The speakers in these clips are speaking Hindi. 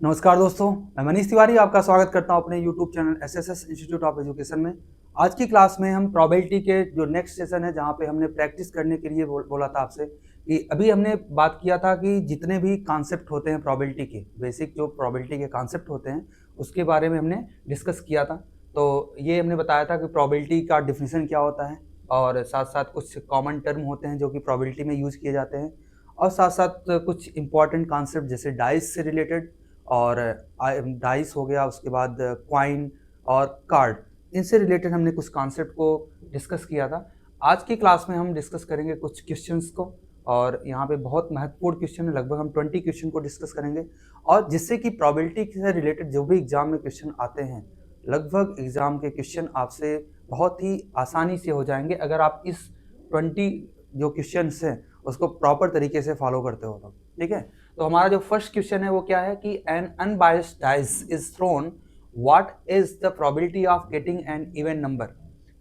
नमस्कार दोस्तों, मैं मनीष तिवारी आपका स्वागत करता हूं अपने YouTube channel SSS institute of education में। आज की क्लास में हम प्रोबेबिलिटी के जो नेक्स्ट सेशन है जहां पे हमने प्रैक्टिस करने के लिए बोला था आपसे कि अभी हमने बात किया था कि जितने भी कॉन्सेप्ट होते हैं प्रोबेबिलिटी के, बेसिक जो प्रोबेबिलिटी के कॉन्सेप्ट होते हैं उसके बारे में हमने डिस्कस किया था। तो ये हमने बताया था कि प्रोबेबिलिटी का डिफिनीशन क्या होता है और साथ साथ कुछ कॉमन टर्म होते हैं जो कि प्रोबेबिलिटी में यूज किए जाते हैं और साथ साथ कुछ इंपॉर्टेंट कॉन्सेप्ट जैसे डाइस से रिलेटेड और डाइस हो गया, उसके बाद क्वाइन और कार्ड, इनसे रिलेटेड हमने कुछ कॉन्सेप्ट को डिस्कस किया था। आज की क्लास में हम डिस्कस करेंगे कुछ क्वेश्चंस को और यहाँ पे बहुत महत्वपूर्ण क्वेश्चन है, लगभग हम 20 क्वेश्चन को डिस्कस करेंगे और जिससे कि प्रोबेबिलिटी से रिलेटेड जो भी एग्जाम में क्वेश्चन आते हैं, लगभग एग्जाम के क्वेश्चन आपसे बहुत ही आसानी से हो जाएंगे अगर आप इस 20 जो क्वेश्चन हैं उसको प्रॉपर तरीके से फॉलो करते हो तो। ठीक है, तो हमारा जो फर्स्ट क्वेश्चन है वो क्या है कि N unbiased dice is throne, what is the probability of getting an even number.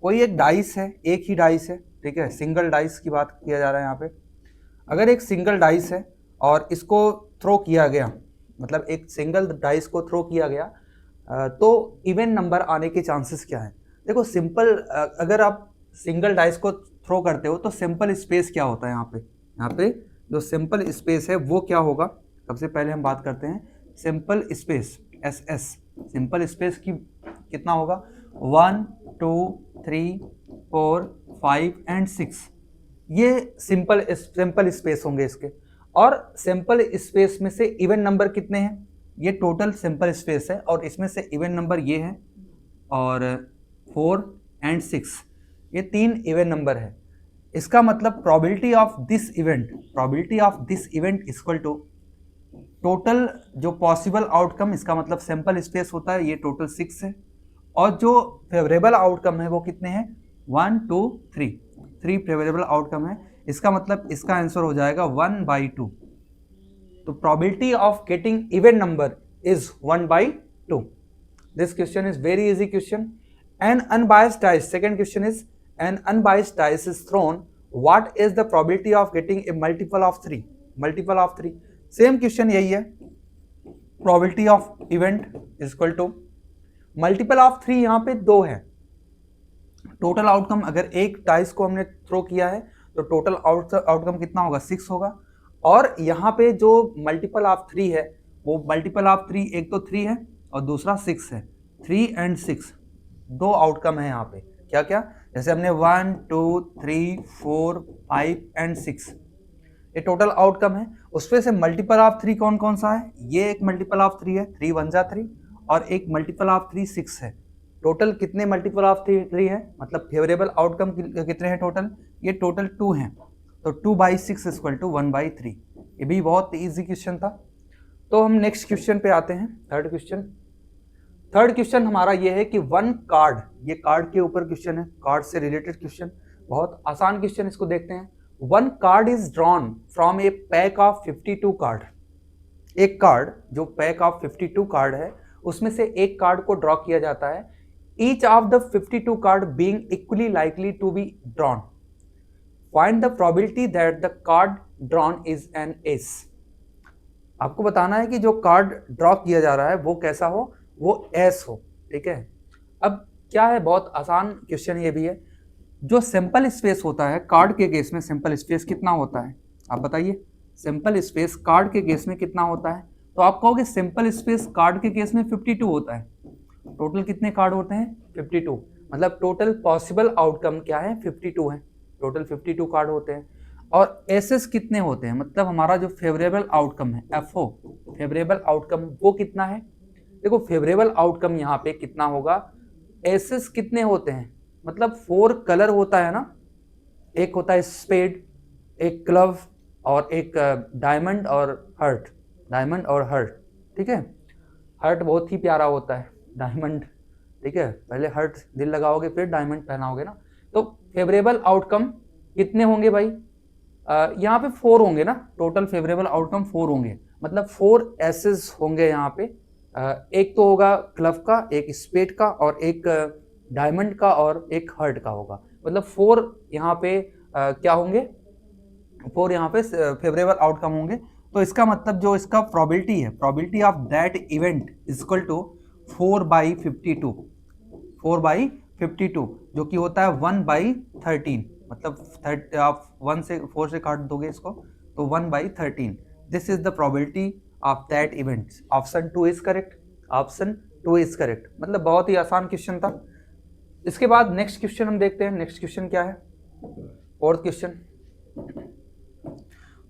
कोई एक डाइस है, एक ही डाइस है, ठीक है, सिंगल डाइस की बात किया जा रहा है यहाँ पे। अगर एक सिंगल डाइस है और इसको थ्रो किया गया, मतलब एक सिंगल डाइस को थ्रो किया गया तो इवन नंबर आने के चांसेस क्या है। देखो सिंपल, अगर आप सिंगल डाइस को थ्रो करते हो तो सिंपल स्पेस क्या होता है यहाँ पे जो सिंपल स्पेस है वो क्या होगा। सबसे पहले हम बात करते हैं simple space, S S, simple space की कितना होगा 1 2 3 4 5 एंड 6, ये सिंपल स्पेस होंगे इसके। और सिंपल स्पेस में से इवन नंबर कितने हैं, ये टोटल सिंपल स्पेस है और इसमें से इवन नंबर ये है और 4 एंड 6, ये 3 इवन नंबर है। इसका मतलब probability of this event equal to total जो पॉसिबल आउटकम, इसका मतलब सैंपल स्पेस होता है, ये टोटल 6 है और जो फेवरेबल आउटकम है वो कितने हैं 1 2 3 फेवरेबल आउटकम है। इसका मतलब इसका आंसर हो जाएगा 1/2। तो probability of getting even number is 1/2। This question is very easy question. N unbiased dice, second question is an unbiased dice is thrown, what is the probability of getting a multiple of 3? multiple of 3, same question यही है, probability of event is equal to multiple of 3, यहाँ पे 2 है। टोटल आउटकम, अगर एक डाइस को हमने थ्रो किया है तो टोटल आउटकम कितना होगा 6 होगा और यहाँ पे जो मल्टीपल ऑफ 3 है वो मल्टीपल ऑफ 3, एक तो 3 है और दूसरा 6 है, 3 एंड 6 दो आउटकम है यहाँ पे। क्या क्या, जैसे हमने 1 2 3 4 5 एंड 6, ये टोटल आउटकम है। उसमें से मल्टीपल ऑफ 3 कौन कौन सा है, ये एक मल्टीपल ऑफ 3 है, 3 1 जा 3 और एक मल्टीपल ऑफ 3 6 है। टोटल कितने मल्टीपल ऑफ 3 है, मतलब फेवरेबल आउटकम कितने हैं टोटल, ये टोटल 2 हैं। तो 2/6 इक्वल टू 1/3। ये भी बहुत ईजी क्वेश्चन था। तो हम नेक्स्ट क्वेश्चन पे आते हैं, थर्ड क्वेश्चन हमारा ये है कि वन कार्ड, ये कार्ड के ऊपर क्वेश्चन है, कार्ड से रिलेटेड क्वेश्चन, बहुत आसान क्वेश्चन, इसको देखते हैं। One card is drawn from A pack of 52 card. एक कार्ड जो पैक ऑफ 52 कार्ड है उसमें से एक कार्ड को ड्रॉ किया जाता है, each of the 52 card being equally likely to be drawn, find the probability that the card drawn is an ace. आपको बताना है कि जो कार्ड ड्रॉ किया जा रहा है वो कैसा हो, वो एस हो। ठीक है, अब क्या है, बहुत आसान क्वेश्चन ये भी है। जो सिंपल स्पेस होता है कार्ड के केस में, सिंपल स्पेस कितना होता है आप बताइए, सिंपल स्पेस कार्ड के केस में कितना होता है। तो आप कहोगे सिंपल स्पेस कार्ड के केस में 52 होता है। टोटल कितने कार्ड होते हैं 52, मतलब टोटल पॉसिबल आउटकम क्या है 52 है, टोटल 52 कार्ड होते हैं। और एसएस कितने होते हैं, मतलब हमारा जो फेवरेबल आउटकम है एफओ, फेवरेबल आउटकम वो कितना है। देखो फेवरेबल आउटकम यहाँ पे कितना होगा, एसेस कितने होते हैं, मतलब 4 कलर होता है ना, एक होता है स्पेड, एक क्लव और एक डायमंड और हर्ट, डायमंड और हर्ट। ठीक है, हर्ट बहुत ही प्यारा होता है, डायमंड, ठीक है, पहले हर्ट दिल लगाओगे फिर डायमंड पहनाओगे ना। तो फेवरेबल आउटकम कितने होंगे भाई, यहाँ पे 4 होंगे ना, टोटल फेवरेबल आउटकम 4 होंगे, मतलब 4 एसेस होंगे यहाँ पे। एक तो होगा क्लव का, एक स्पेड का और एक डायमंड का और एक हर्ट का होगा, मतलब 4 यहाँ पे क्या होंगे, 4 यहाँ पे फेवरेबल आउटकम होंगे तो इसका मतलब जो इसका प्रोबेबिलिटी है, probability of that event is equal to 4/52, 4/52 जो कि होता है 1/13, मतलब आप 1 से 4 से काट दोगे इसको तो 1/13। This is the probability of that event. Option 2 is correct, option 2 is correct. मतलब बहुत ही आसान क्वेश्चन था। इसके बाद नेक्स्ट क्वेश्चन हम देखते हैं। नेक्स्ट क्वेश्चन क्या है? Fourth question.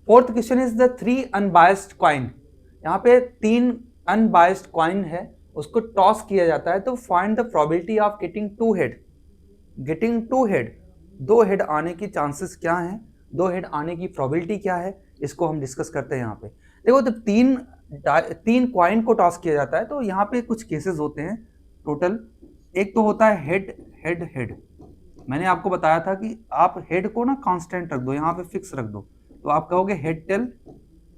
Fourth question is the 3 unbiased coin. यहाँ पे 3 अनबायस्ड कॉइन है, उसको टॉस किया जाता है, तो find the probability of getting 2 head. Getting 2 head, 2 head आने की चांसेस क्या हैं, 2 हेड आने की प्रोबेबिलिटी क्या है, इसको हम डिस्कस करते हैं यहाँ पे। देखो, तो तीन कॉइन को टॉस किया जाता है, तो यहाँ पे कुछ केसेस होते हैं टोटल। एक तो होता है हेड हेड हेड। मैंने आपको बताया था कि आप हेड को ना कांस्टेंट रख दो, यहाँ पे फिक्स रख दो, तो आप कहोगे हेड टेल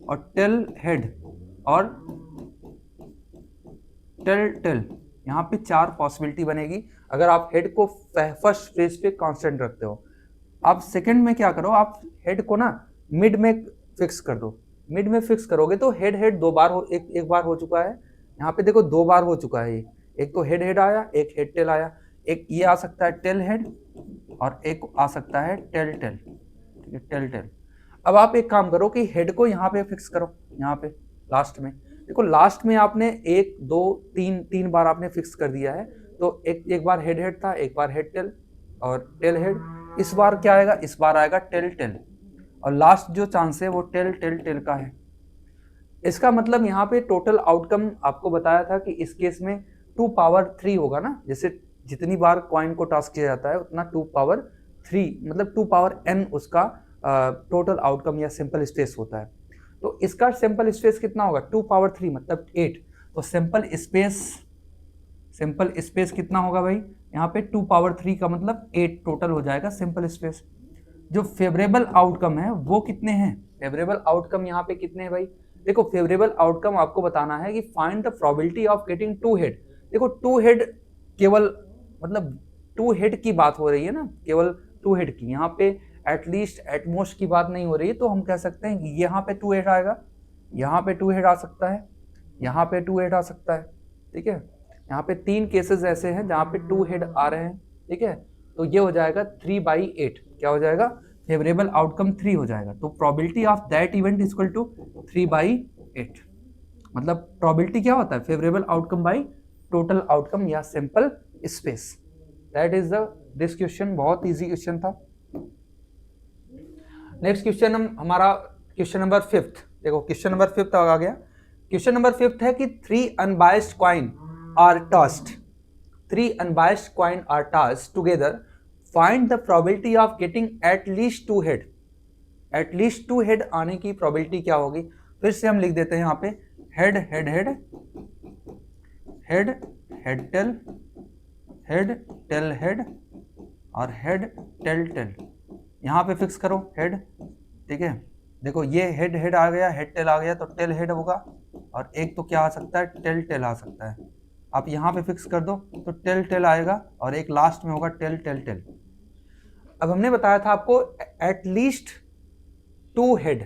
और टेल हेड और टेल टेल। यहाँ पे 4 पॉसिबिलिटी बनेगी अगर आप हेड को फर्स्ट फेज पे कांस्टेंट रखते हो। आप सेकंड में क्या करो, आप हेड को ना मिड में फिक्स कर दो। मिड में फिक्स करोगे तो हेड हेड 2 बार हो, एक बार हो चुका है। यहाँ पे देखो 2 बार हो चुका है। एक तो हेड हेड आया, एक हेड टेल आया। एक ये आ सकता है टेल हेड और एक आ सकता है टेल टेल। ठीक है, टेल टेल। अब आप एक काम करो कि हेड को यहाँ पे फिक्स करो, यहाँ पे लास्ट में। देखो लास्ट में आपने 1 2 3 बार आपने फिक्स कर दिया है, तो एक बार हेड हेड था, एक बार हेड टेल और टेल हेड। इस बार क्या आएगा? इस बार आएगा टेल टेल, और लास्ट जो चांस है वो टेल टेल टेल का है। इसका मतलब यहाँ पे टोटल आउटकम आपको बताया था कि इस केस में 2 पावर 3 होगा ना, जैसे जितनी बार कॉइन को टॉस किया जाता है उतना 2 पावर 3, मतलब 2 पावर n उसका टोटल आउटकम या सिंपल स्पेस होता है। तो इसका सिंपल स्पेस कितना होगा? 2 पावर 3 मतलब 8। तो सिंपल स्पेस कितना होगा भाई? यहाँ पे 2 पावर 3 का मतलब 8 टोटल हो जाएगा सिंपल स्पेस। जो फेवरेबल आउटकम है वो कितने हैं? फेवरेबल आउटकम यहाँ पे कितने हैं भाई? देखो, फेवरेबल आउटकम आपको बताना है कि find the probability of getting 2 head. देखो 2 हेड केवल, मतलब 2 हेड की बात हो रही है ना, केवल 2 हेड की। यहाँ पे एटलीस्ट एटमोस्ट की बात नहीं हो रही है, तो हम कह सकते हैं कि यहाँ पे 2 हेड आएगा, यहाँ पे 2 हेड आ सकता है, यहाँ पे 2 हेड आ सकता है। ठीक है, यहाँ पे 3 केसेस ऐसे हैं जहाँ पे 2 हेड आ रहे हैं। ठीक है, तो ये हो जाएगा 3/8। क्या हो जाएगा? फेवरेबल आउटकम 3 हो जाएगा। तो probability of that event is equal to 3/8। मतलब प्रोबेबिलिटी क्या होता है? Favourable outcome by total outcome या simple space. That is the this question. बहुत इजी क्वेश्चन था। नेक्स्ट क्वेश्चन हमारा क्वेश्चन नंबर 5। देखो क्वेश्चन नंबर 5 आ गया। क्वेश्चन नंबर 5 है कि 3 unbiased coin are tossed. 3 unbiased coin are tossed together. Find the probability of getting at least 2 head. At least 2 head आने की प्रोबेबिलिटी क्या होगी? फिर से हम लिख देते हैं यहाँ पे head head head, head head tail, head tail head और हेड टेल टेल। यहाँ पे फिक्स करो हेड। ठीक है, देखो ये हेड हेड आ गया, हेड टेल आ गया, तो टेल हेड होगा, और एक तो क्या आ सकता है? टेल टेल आ सकता है। आप यहाँ पे फिक्स कर दो तो टेल टेल आएगा, और एक लास्ट में होगा टेल टेल टेल। अब हमने बताया था आपको एटलीस्ट 2 हेड,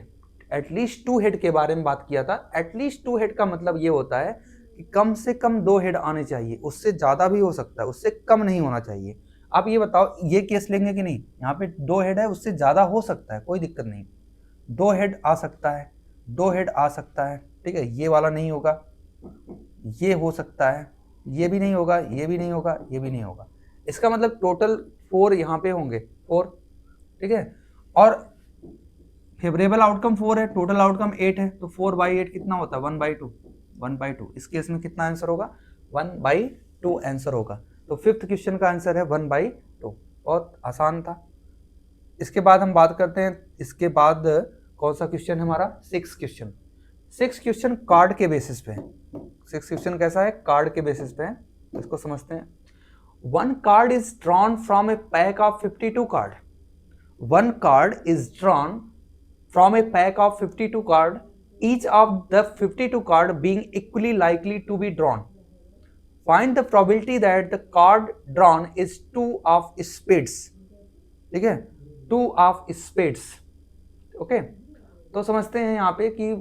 एटलीस्ट 2 हेड के बारे में बात किया था। एटलीस्ट 2 हेड का मतलब ये होता है कि कम से कम 2 हेड आने चाहिए, उससे ज़्यादा भी हो सकता है, उससे कम नहीं होना चाहिए। आप ये बताओ, ये केस लेंगे कि नहीं? यहाँ पे 2 हेड है, उससे ज़्यादा हो सकता है, कोई दिक्कत नहीं। 2 हेड आ सकता है, 2 हेड आ सकता है। ठीक है, ये वाला नहीं होगा, ये हो सकता है, ये भी नहीं होगा, ये भी नहीं होगा, ये भी नहीं होगा। इसका मतलब टोटल 4 यहाँ पे होंगे, 4। ठीक है, और फेवरेबल आउटकम 4 है, टोटल आउटकम 8 है, तो 4/8 कितना होता है? 1/2। 1/2 इस केस में कितना आंसर होगा? 1/2 आंसर होगा। तो 5th क्वेश्चन का आंसर है 1/2। बहुत आसान था। इसके बाद हम बात करते हैं, इसके बाद कौन सा क्वेश्चन है हमारा? 6th question. 6th question card के बेसिस पे है। 6th क्वेश्चन कैसा है? कार्ड के बेसिस पे है, इसको समझते हैं। 1 card is drawn from a pack of 52 card. 1 card is drawn from a pack of 52 card, each of the 52 card being equally likely to be drawn. Find the probability that the card drawn is 2 of spades. ठीक है, 2 of spades. ओके, तो समझते हैं यहाँ पे कि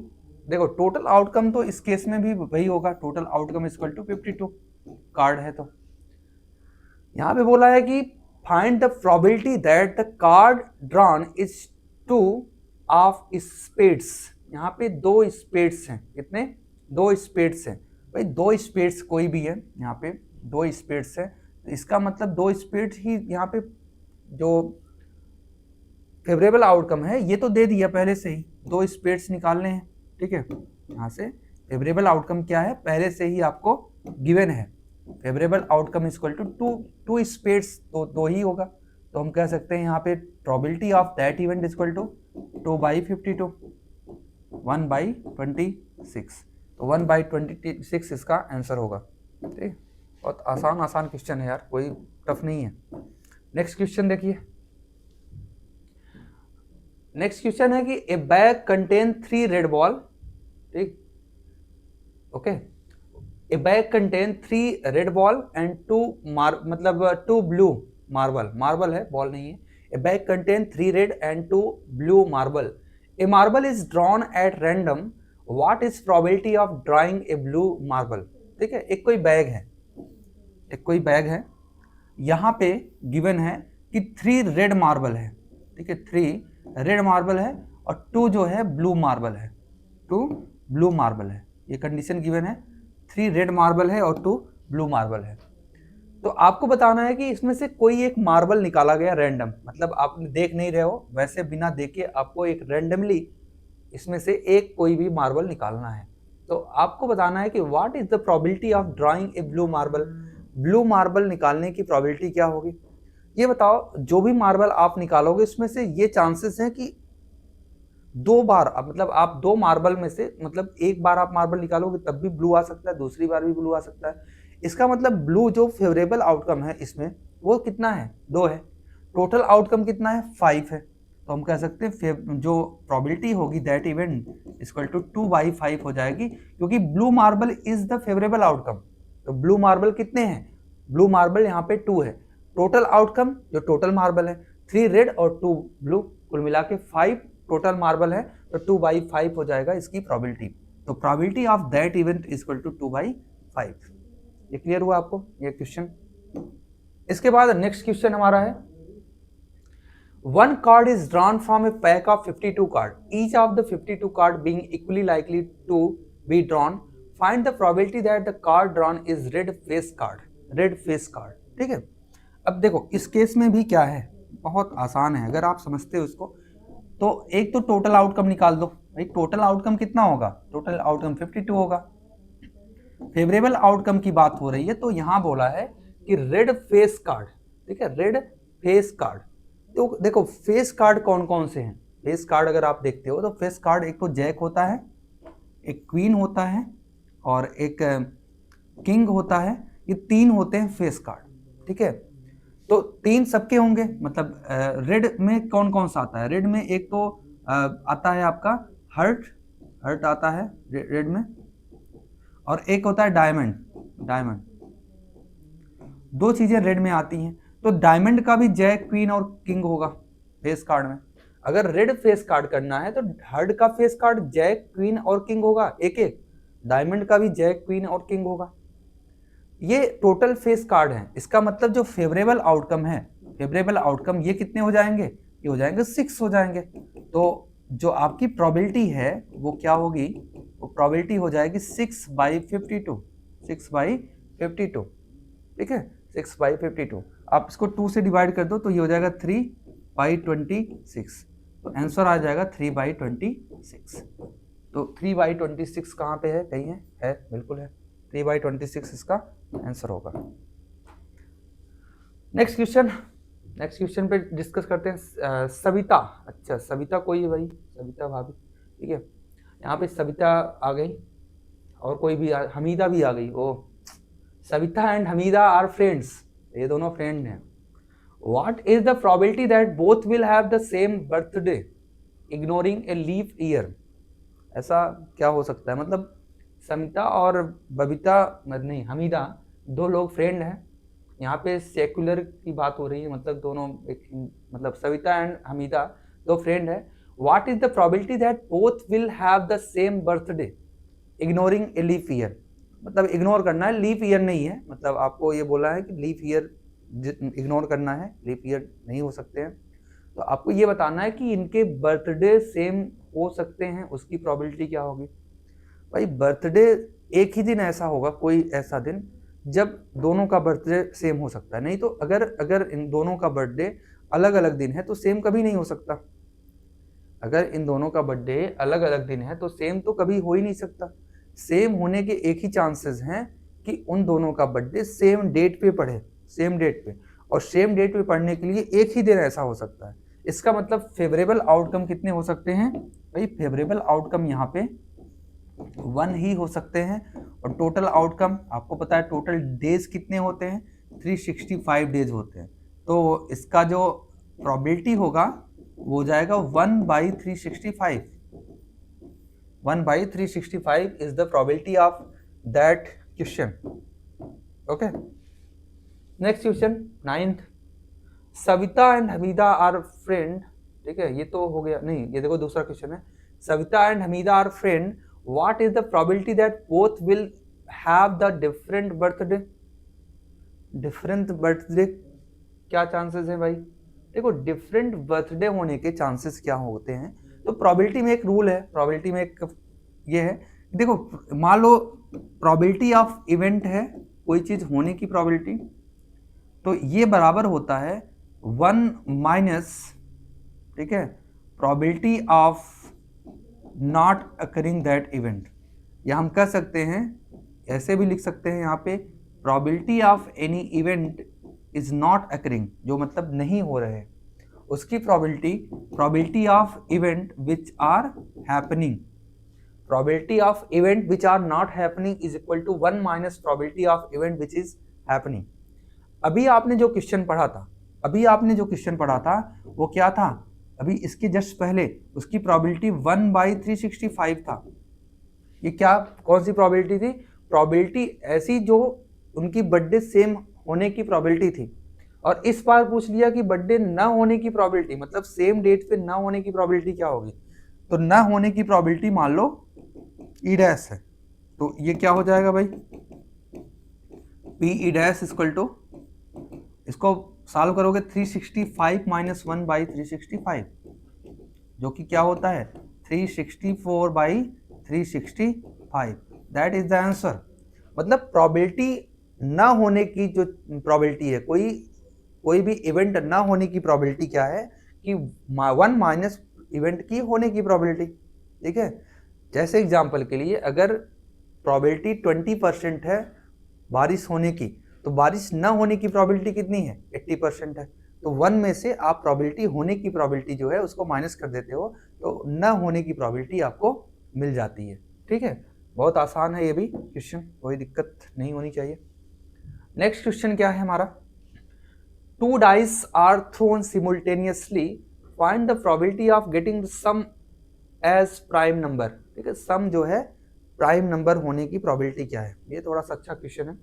देखो टोटल आउटकम तो इस केस में भी वही होगा, total outcome equal to 52 card है। तो यहां पे बोला है कि find the probability that the card drawn is two of spades. यहाँ पे 2 स्पेड्स हैं, कितने? 2 स्पेड्स हैं भाई, 2 स्पेड्स कोई भी है, यहाँ पे 2 स्पेड्स है, तो इसका मतलब 2 स्पेड्स ही यहाँ पे जो फेवरेबल आउटकम है ये तो दे दिया पहले से ही, 2 स्पेड्स निकालने हैं, ठीक है। यहाँ से फेवरेबल आउटकम क्या है पहले से ही आपको गिवन है, favourable outcome equal to 2 spades, तो 2 ही होगा। तो हम कह सकते हैं यहाँ पे probability of that event equal to 2/52, 1/26, तो 1/26 इसका आंसर होगा। ठीक, बहुत आसान क्वेश्चन है यार, कोई टफ नहीं है। नेक्स्ट क्वेश्चन देखिए, नेक्स्ट क्वेश्चन है कि a bag contain 3 red ball, ठीक, okay, a bag contain 3 red ball and 2 blue marble, marble है बॉल नहीं है। A bag contain 3 red and 2 blue marble, a marble is drawn at random, what is probability of drawing a blue marble. ठीक है, एक कोई बैग है, एक कोई बैग है, यहाँ पे गिवन है कि 3 रेड मार्बल है, ठीक है, 3 रेड मार्बल है और 2 जो है ब्लू मार्बल है, 2 ब्लू मार्बल है, ये कंडीशन गिवन है, 3 रेड मार्बल है और 2 ब्लू मार्बल है। तो आपको बताना है कि इसमें से कोई एक मार्बल निकाला गया रैंडम, मतलब आप देख नहीं रहे हो, वैसे बिना देखे आपको एक रैंडमली इसमें से एक कोई भी मार्बल निकालना है। तो आपको बताना है कि what is the probability of drawing a blue marble, blue marble निकालने की प्रोबेबिलिटी क्या होगी। ये बताओ, जो भी मार्बल आप निकालोगे इसमें से ये चांसेस हैं कि 2 बार, मतलब आप 2 मार्बल में से, मतलब एक बार आप मार्बल निकालोगे तब भी ब्लू आ सकता है, दूसरी बार भी ब्लू आ सकता है। इसका मतलब ब्लू जो फेवरेबल आउटकम है इसमें वो कितना है, 2 है, टोटल आउटकम कितना है, 5 है। तो हम कह सकते हैं जो प्रोबेबिलिटी होगी दैट इवेंट इक्वल टू 2/5 हो जाएगी, क्योंकि blue marble is the favourable outcome. तो ब्लू मार्बल कितने हैं, ब्लू मार्बल यहाँ पे 2 है, टोटल आउटकम जो टोटल मार्बल है 3 रेड और 2 ब्लू, कुल मिला के 5 टोटल मार्बल है, तो 2/5 हो जाएगा इसकी प्रोबेबिलिटी। तो probability of that event equal to 2/5। ये क्लियर हुआ आपको ये क्वेश्चन। इसके बाद नेक्स्ट क्वेश्चन हमारा है, 1 card is drawn from a pack of 52 cards, each of the 52 cards being equally likely to be drawn, find the probability that the card drawn is red face card, red face card। ठीक है, अब देखो इस केस में भी क्या है, बहुत आसान है, अगर आप समझते हो इसको तो एक तो टोटल आउटकम निकाल दो भाई, टोटल आउटकम कितना होगा, टोटल आउटकम 52 होगा। फेवरेबल आउटकम की बात हो रही है, तो यहां बोला है कि रेड फेस कार्ड, ठीक है, रेड फेस कार्ड। तो देखो फेस कार्ड कौन कौन से हैं, फेस कार्ड अगर आप देखते हो तो फेस कार्ड एक तो जैक होता है, एक क्वीन होता है और एक किंग होता है, ये 3 होते हैं फेस कार्ड। ठीक है, तो 3 सबके होंगे, मतलब रेड में कौन कौन सा आता है, रेड में एक तो आता है आपका हर्ट, हर्ट आता है रेड में, और एक होता है डायमंड, डायमंड, 2 चीजें रेड में आती हैं। तो डायमंड का भी जैक क्वीन और किंग होगा फेस कार्ड में। अगर रेड फेस कार्ड करना है तो हर्ट का फेस कार्ड जैक क्वीन और किंग होगा एक एक, डायमंड का भी जैक क्वीन और किंग होगा। ये टोटल फेस कार्ड है, इसका मतलब जो फेवरेबल आउटकम है, फेवरेबल आउटकम ये कितने हो जाएंगे, ये हो जाएंगे 6 हो जाएंगे। तो जो आपकी प्रोबेबिलिटी है वो क्या होगी, वो प्रोबेबिलिटी हो जाएगी 6/52, 6/52। ठीक है, 6/52। आप इसको 2 से डिवाइड कर दो तो ये हो जाएगा 3/26, तो आंसर आ जाएगा 3/26। तो 3/26 कहाँ पे है, कहीं है बिल्कुल है, 3/26 इसका आंसर होगा। नेक्स्ट क्वेश्चन, नेक्स्ट क्वेश्चन पे डिस्कस करते हैं सविता। अच्छा सविता कोई है भाई, सविता भाभी, ठीक है, यहाँ पे सविता आ गई और कोई भी हमीदा भी आ गई। Oh, Savita and Hamida are friends, ये दोनों फ्रेंड हैं। What is the probability that both will have the same birthday ignoring a leap year. ऐसा क्या हो सकता है, मतलब समिता और बबीता, नहीं हमीदा, 2 लोग फ्रेंड हैं, यहाँ पे सेक्युलर की बात हो रही है, मतलब दोनों एक, मतलब सविता एंड हमीदा 2 फ्रेंड है, what is the probability that both will have the same birthday ignoring a leap year. मतलब इग्नोर करना है, लीप ईयर नहीं है, मतलब आपको ये बोला है कि लीप ईयर इग्नोर करना है, लीप ईयर नहीं हो सकते हैं। तो आपको ये बताना है कि इनके बर्थडे सेम हो सकते हैं, उसकी प्रोबेबिलिटी क्या होगी। भाई बर्थडे एक ही दिन ऐसा होगा, कोई ऐसा दिन जब दोनों का बर्थडे सेम हो सकता है, नहीं तो अगर इन दोनों का बर्थडे अलग अलग दिन है तो सेम कभी नहीं हो सकता। अगर इन दोनों का बर्थडे अलग अलग दिन है तो सेम तो कभी हो ही नहीं सकता। सेम होने के एक ही चांसेस हैं कि उन दोनों का बर्थडे सेम डेट पे पड़े, सेम डेट पे, और सेम डेट पे पढ़ने के लिए एक ही दिन ऐसा हो सकता है। इसका मतलब फेवरेबल आउटकम कितने हो सकते हैं भाई, फेवरेबल आउटकम यहाँ पे 1 ही हो सकते हैं। और टोटल आउटकम आपको पता है टोटल डेज कितने होते हैं, 365 डेज होते हैं। तो इसका जो प्रोबेबिलिटी होगा वो हो जाएगा 1/365। 1/365 is the probability of that question. Okay. Next question 9th. Savita and Hamida are friend. ठीक है, ये तो हो गया, नहीं ये देखो दूसरा क्वेश्चन है। Savita and Hamida are friend, what is the probability that both will have the different birthday. Different birthday क्या चांसेस है भाई, देखो डिफरेंट बर्थडे होने के चांसेस क्या होते हैं। तो प्रोबेबिलिटी में एक रूल है, प्रोबेबिलिटी में एक ये है, देखो मान लो प्रोबेबिलिटी ऑफ इवेंट है कोई चीज होने की प्रोबेबिलिटी, तो ये बराबर होता है 1 माइनस, ठीक है, probability of not occurring that event. या हम कह सकते हैं, ऐसे भी लिख सकते हैं यहाँ पे, probability of any event is not occurring, जो मतलब नहीं हो रहे हैं, उसकी probability of event which are happening, probability of event which are not happening is equal to 1 minus probability of event which is happening. अभी आपने जो क्वेश्चन पढ़ा था वो क्या था, अभी इसके जस्ट पहले उसकी प्रोबेबिलिटी 1/365 था। ये क्या, कौन सी प्रोबेबिलिटी थी, प्रोबेबिलिटी ऐसी जो उनकी बर्थडे सेम होने की प्रोबेबिलिटी थी। और इस बार पूछ लिया कि बर्थडे न होने की प्रोबेबिलिटी, मतलब सेम डेट पे न होने की प्रोबेबिलिटी क्या होगी। तो न होने की प्रोबेबिलिटी मान लो ई डैश है, तो ये क्या हो जाएगा भाई, P E dash equal to, इसको सॉल्व करोगे 365 माइनस 1/365, जो कि क्या होता है 364/365, दैट इज द आंसर। मतलब प्रोबेबिलिटी ना होने की जो प्रोबेबिलिटी है, कोई भी इवेंट ना होने की प्रोबेबिलिटी क्या है कि 1 माइनस इवेंट की होने की प्रोबेबिलिटी। ठीक है, जैसे एग्जांपल के लिए अगर प्रोबेबिलिटी 20% है बारिश होने की, तो बारिश ना होने की प्रोबेबिलिटी कितनी है, 80% है। तो 1 में से आप प्रोबेबिलिटी होने की प्रोबेबिलिटी जो है उसको माइनस कर देते हो, तो ना होने की प्रोबेबिलिटी आपको मिल जाती है। ठीक है, बहुत आसान है ये भी क्वेश्चन, कोई दिक्कत नहीं होनी चाहिए। नेक्स्ट क्वेश्चन क्या है हमारा, 2 dice are thrown simultaneously, find the probability of getting the sum as prime number. ठीक है, सम जो है प्राइम नंबर होने की प्रोबेबिलिटी क्या है, ये थोड़ा सा अच्छा क्वेश्चन है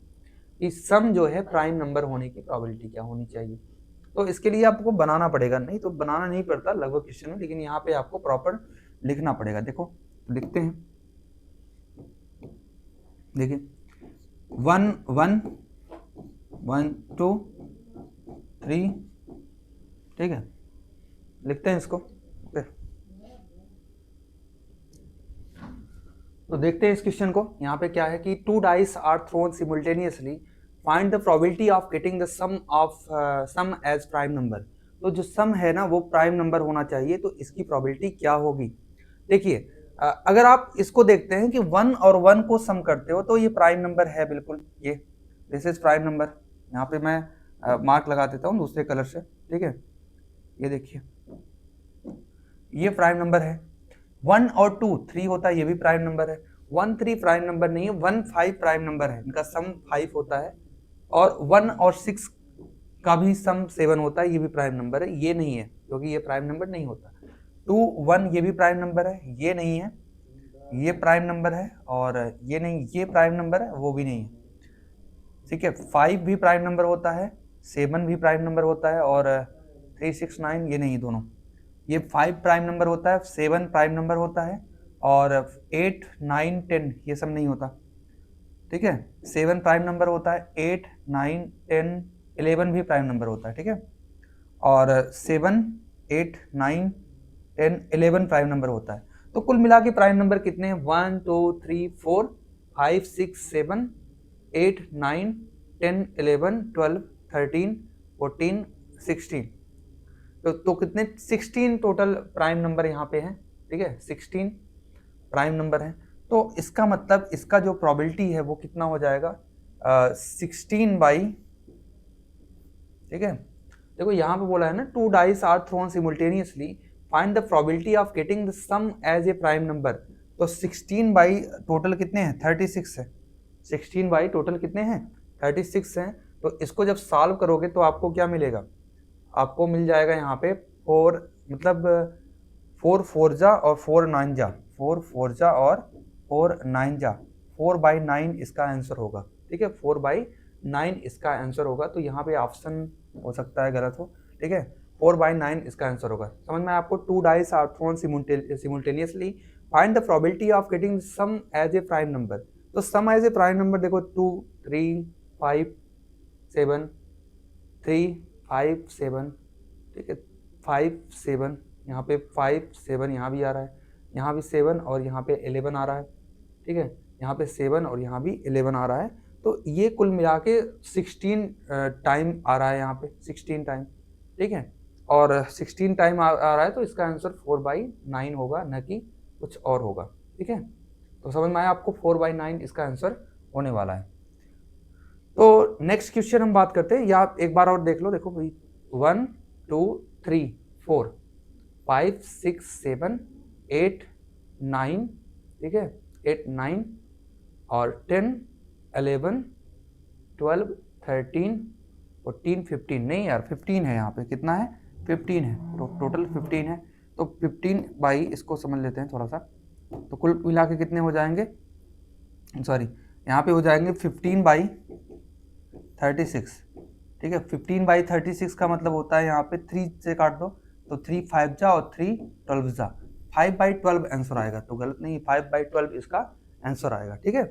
कि सम जो है प्राइम नंबर होने की प्रोबेबिलिटी क्या होनी चाहिए। तो इसके लिए आपको बनाना पड़ेगा, नहीं तो बनाना नहीं पड़ता लगभग क्वेश्चन में, लेकिन यहाँ पे आपको प्रॉपर लिखना पड़ेगा। देखो लिखते हैं, देखिए 1 1 1 2 3, ठीक है, लिखते हैं इसको। ओके, तो देखते हैं इस क्वेश्चन को। यहाँ पे क्या है कि 2 dice are thrown simultaneously, find the probability of getting the sum as prime number. तो जो सम है ना वो प्राइम नंबर होना चाहिए, तो इसकी प्रोबेबिलिटी क्या होगी। देखिए अगर आप इसको देखते हैं कि 1 और 1 को सम करते हो तो ये प्राइम नंबर है, बिल्कुल ये दिस इज प्राइम नंबर। यहाँ पे मैं मार्क लगा देता हूँ दूसरे कलर से, ठीक है, ये देखिए ये प्राइम नंबर है। 1 और 2 3 होता है, ये भी प्राइम नंबर है। 1 3 प्राइम नंबर नहीं है, 1 5 प्राइम नंबर है, इनका सम 5 होता है। और 1 और 6 का भी सम 7 होता है, ये भी प्राइम नंबर है, ये नहीं है क्योंकि ये प्राइम नंबर नहीं होता। 2 1 ये भी प्राइम नंबर है, ये नहीं है, ये प्राइम नंबर है, और ये नहीं, ये प्राइम नंबर है, वो भी नहीं है। ठीक है, 5 भी प्राइम नंबर होता है, 7 भी प्राइम नंबर होता है, और 3 6 9 ये नहीं दोनों। ये 5 प्राइम नंबर होता है, 7 प्राइम नंबर होता है, और 8, 9, 10 ये सब नहीं होता, ठीक है। 7 प्राइम नंबर होता है, 8, 9, 10, 11 भी प्राइम नंबर होता है, ठीक है। और 7, 8, 9, 10, 11 प्राइम नंबर होता है। तो कुल मिला के प्राइम नंबर कितने हैं? 1, 2, 3, 4, 5, 6, 7, 8, 9, 10, 11, 12, 13, 14, 16। तो कितने? 16 टोटल प्राइम नंबर यहाँ पे हैं, ठीक है। 16 प्राइम नंबर हैं। तो इसका मतलब इसका जो प्रोबेबिलिटी है वो कितना हो जाएगा? 16 बाई, ठीक है। देखो यहाँ पे बोला है ना, 2 dice are thrown simultaneously, find the probability of getting the sum as a prime number. तो 16 बाई टोटल कितने हैं? 36 है। 16 बाई टोटल कितने हैं? 36 हैं। तो इसको जब सॉल्व करोगे तो आपको क्या मिलेगा? आपको मिल जाएगा यहाँ पे 4, मतलब 4 4 जा और 4 9 जा, 4 4 जा और 4 9 जा, 4/9 इसका आंसर होगा, ठीक है। 4/9 इसका आंसर होगा। तो यहाँ पे ऑप्शन हो सकता है गलत हो, ठीक है। 4/9 इसका आंसर होगा। समझ में? आपको 2 dice are thrown simultaneously, find the probability of getting sum as a prime number. तो sum as a prime number देखो 2, 3, 5, 7, 3, 5, 7, ठीक है। 5, 7, यहाँ पे 5, 7 यहाँ भी आ रहा है, यहाँ भी 7 और यहाँ पे 11 आ रहा है, ठीक है। यहाँ पे 7 और यहाँ भी 11 आ रहा है। तो ये कुल मिला के 16 टाइम आ रहा है यहाँ पे, 16 टाइम, ठीक है। और 16 टाइम आ रहा है तो इसका आंसर 4/9 होगा, न कि कुछ और होगा, ठीक है। तो समझ में आया आपको? 4/9 इसका आंसर होने वाला है। तो नेक्स्ट क्वेश्चन हम बात करते हैं, या आप एक बार और देख लो। देखो भाई, 1, 2, 3, 4, 5, 6, 7, 8, 9, ठीक है। 8, 9 और 10, 11, 12, 13, 14, 15। नहीं यार, 15 है यहाँ पे। कितना है? 15 है। तो टोटल 15 है। तो 15 बाई, इसको समझ लेते हैं थोड़ा सा। तो कुल मिला के कितने हो जाएंगे? सॉरी, यहाँ पे हो जाएंगे 15/36, ठीक है। 15/36 का मतलब होता है, यहाँ पे 3 से काट दो तो 3 5 जा और 3 12 जा, 5/12 आंसर आएगा। तो गलत नहीं, 5/12 इसका आंसर आएगा, ठीक है।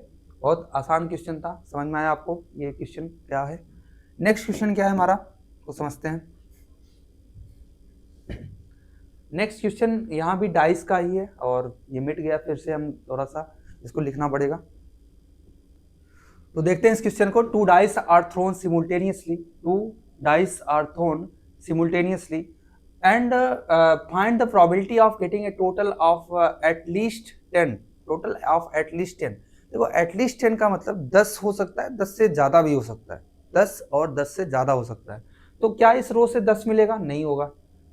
बहुत आसान क्वेश्चन था, समझ में आया आपको ये क्वेश्चन क्या है? नेक्स्ट क्वेश्चन क्या है हमारा, तो समझते हैं। नेक्स्ट क्वेश्चन यहाँ भी डाइस का ही है, और ये मिट गया, फिर से हम थोड़ा सा इसको लिखना पड़ेगा। तो देखते हैं इस क्वेश्चन को। 2 dice are thrown simultaneously, 2 dice are thrown simultaneously and find the probability of getting a total of at least 10, total of at least 10। देखो एटलीस्ट 10 का मतलब 10 हो सकता है, 10 से ज़्यादा भी हो सकता है, 10 और 10 से ज़्यादा हो सकता है। तो क्या इस रो से 10 मिलेगा? नहीं होगा।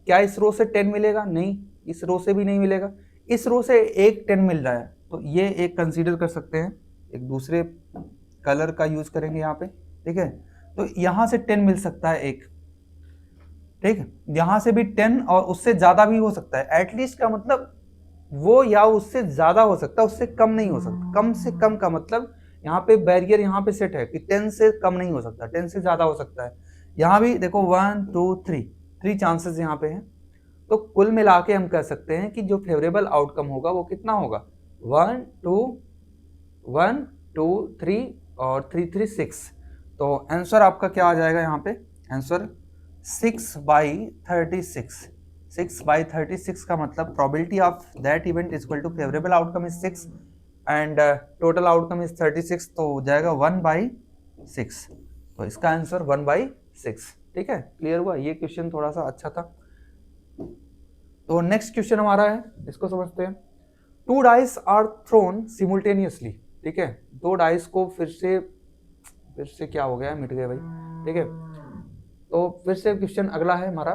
क्या इस रो से 10 मिलेगा? नहीं, इस रो से भी नहीं मिलेगा। इस रो से एक 10 मिल रहा है, तो ये एक कंसीडर कर सकते हैं, एक दूसरे कलर का यूज करेंगे यहाँ पे, ठीक है। तो यहाँ से 10 मिल सकता है एक, ठीक है। यहाँ से भी 10 और उससे ज्यादा भी हो सकता है। एटलीस्ट का मतलब वो या उससे ज्यादा हो सकता है, उससे कम नहीं हो सकता। कम से कम का मतलब यहाँ पे बैरियर यहाँ पे सेट है कि 10 से कम नहीं हो सकता, 10 से ज्यादा हो सकता है। यहाँ भी देखो 1, 2, 3 चांसेस यहाँ पे हैं। तो कुल मिला के हम कह सकते हैं कि जो फेवरेबल आउटकम होगा वो कितना होगा? 1, 2, 3 और 3, 3, 6। तो आंसर आपका क्या आ जाएगा यहाँ पे? आंसर 6/36। 6/36 का मतलब probability of that event is equal to favourable outcome is 6 and total outcome is 36, तो हो जाएगा 1/6। तो इसका आंसर 1/6, ठीक है। क्लियर हुआ? ये क्वेश्चन थोड़ा सा अच्छा था। तो नेक्स्ट क्वेश्चन हमारा है, इसको समझते हैं। 2 डाइस आर थ्रोन सिमुल्टेनियसली, ठीक है। 2 डाइस को फिर से क्या हो गया, मिट गए भाई, ठीक है। तो फिर से क्वेश्चन अगला है हमारा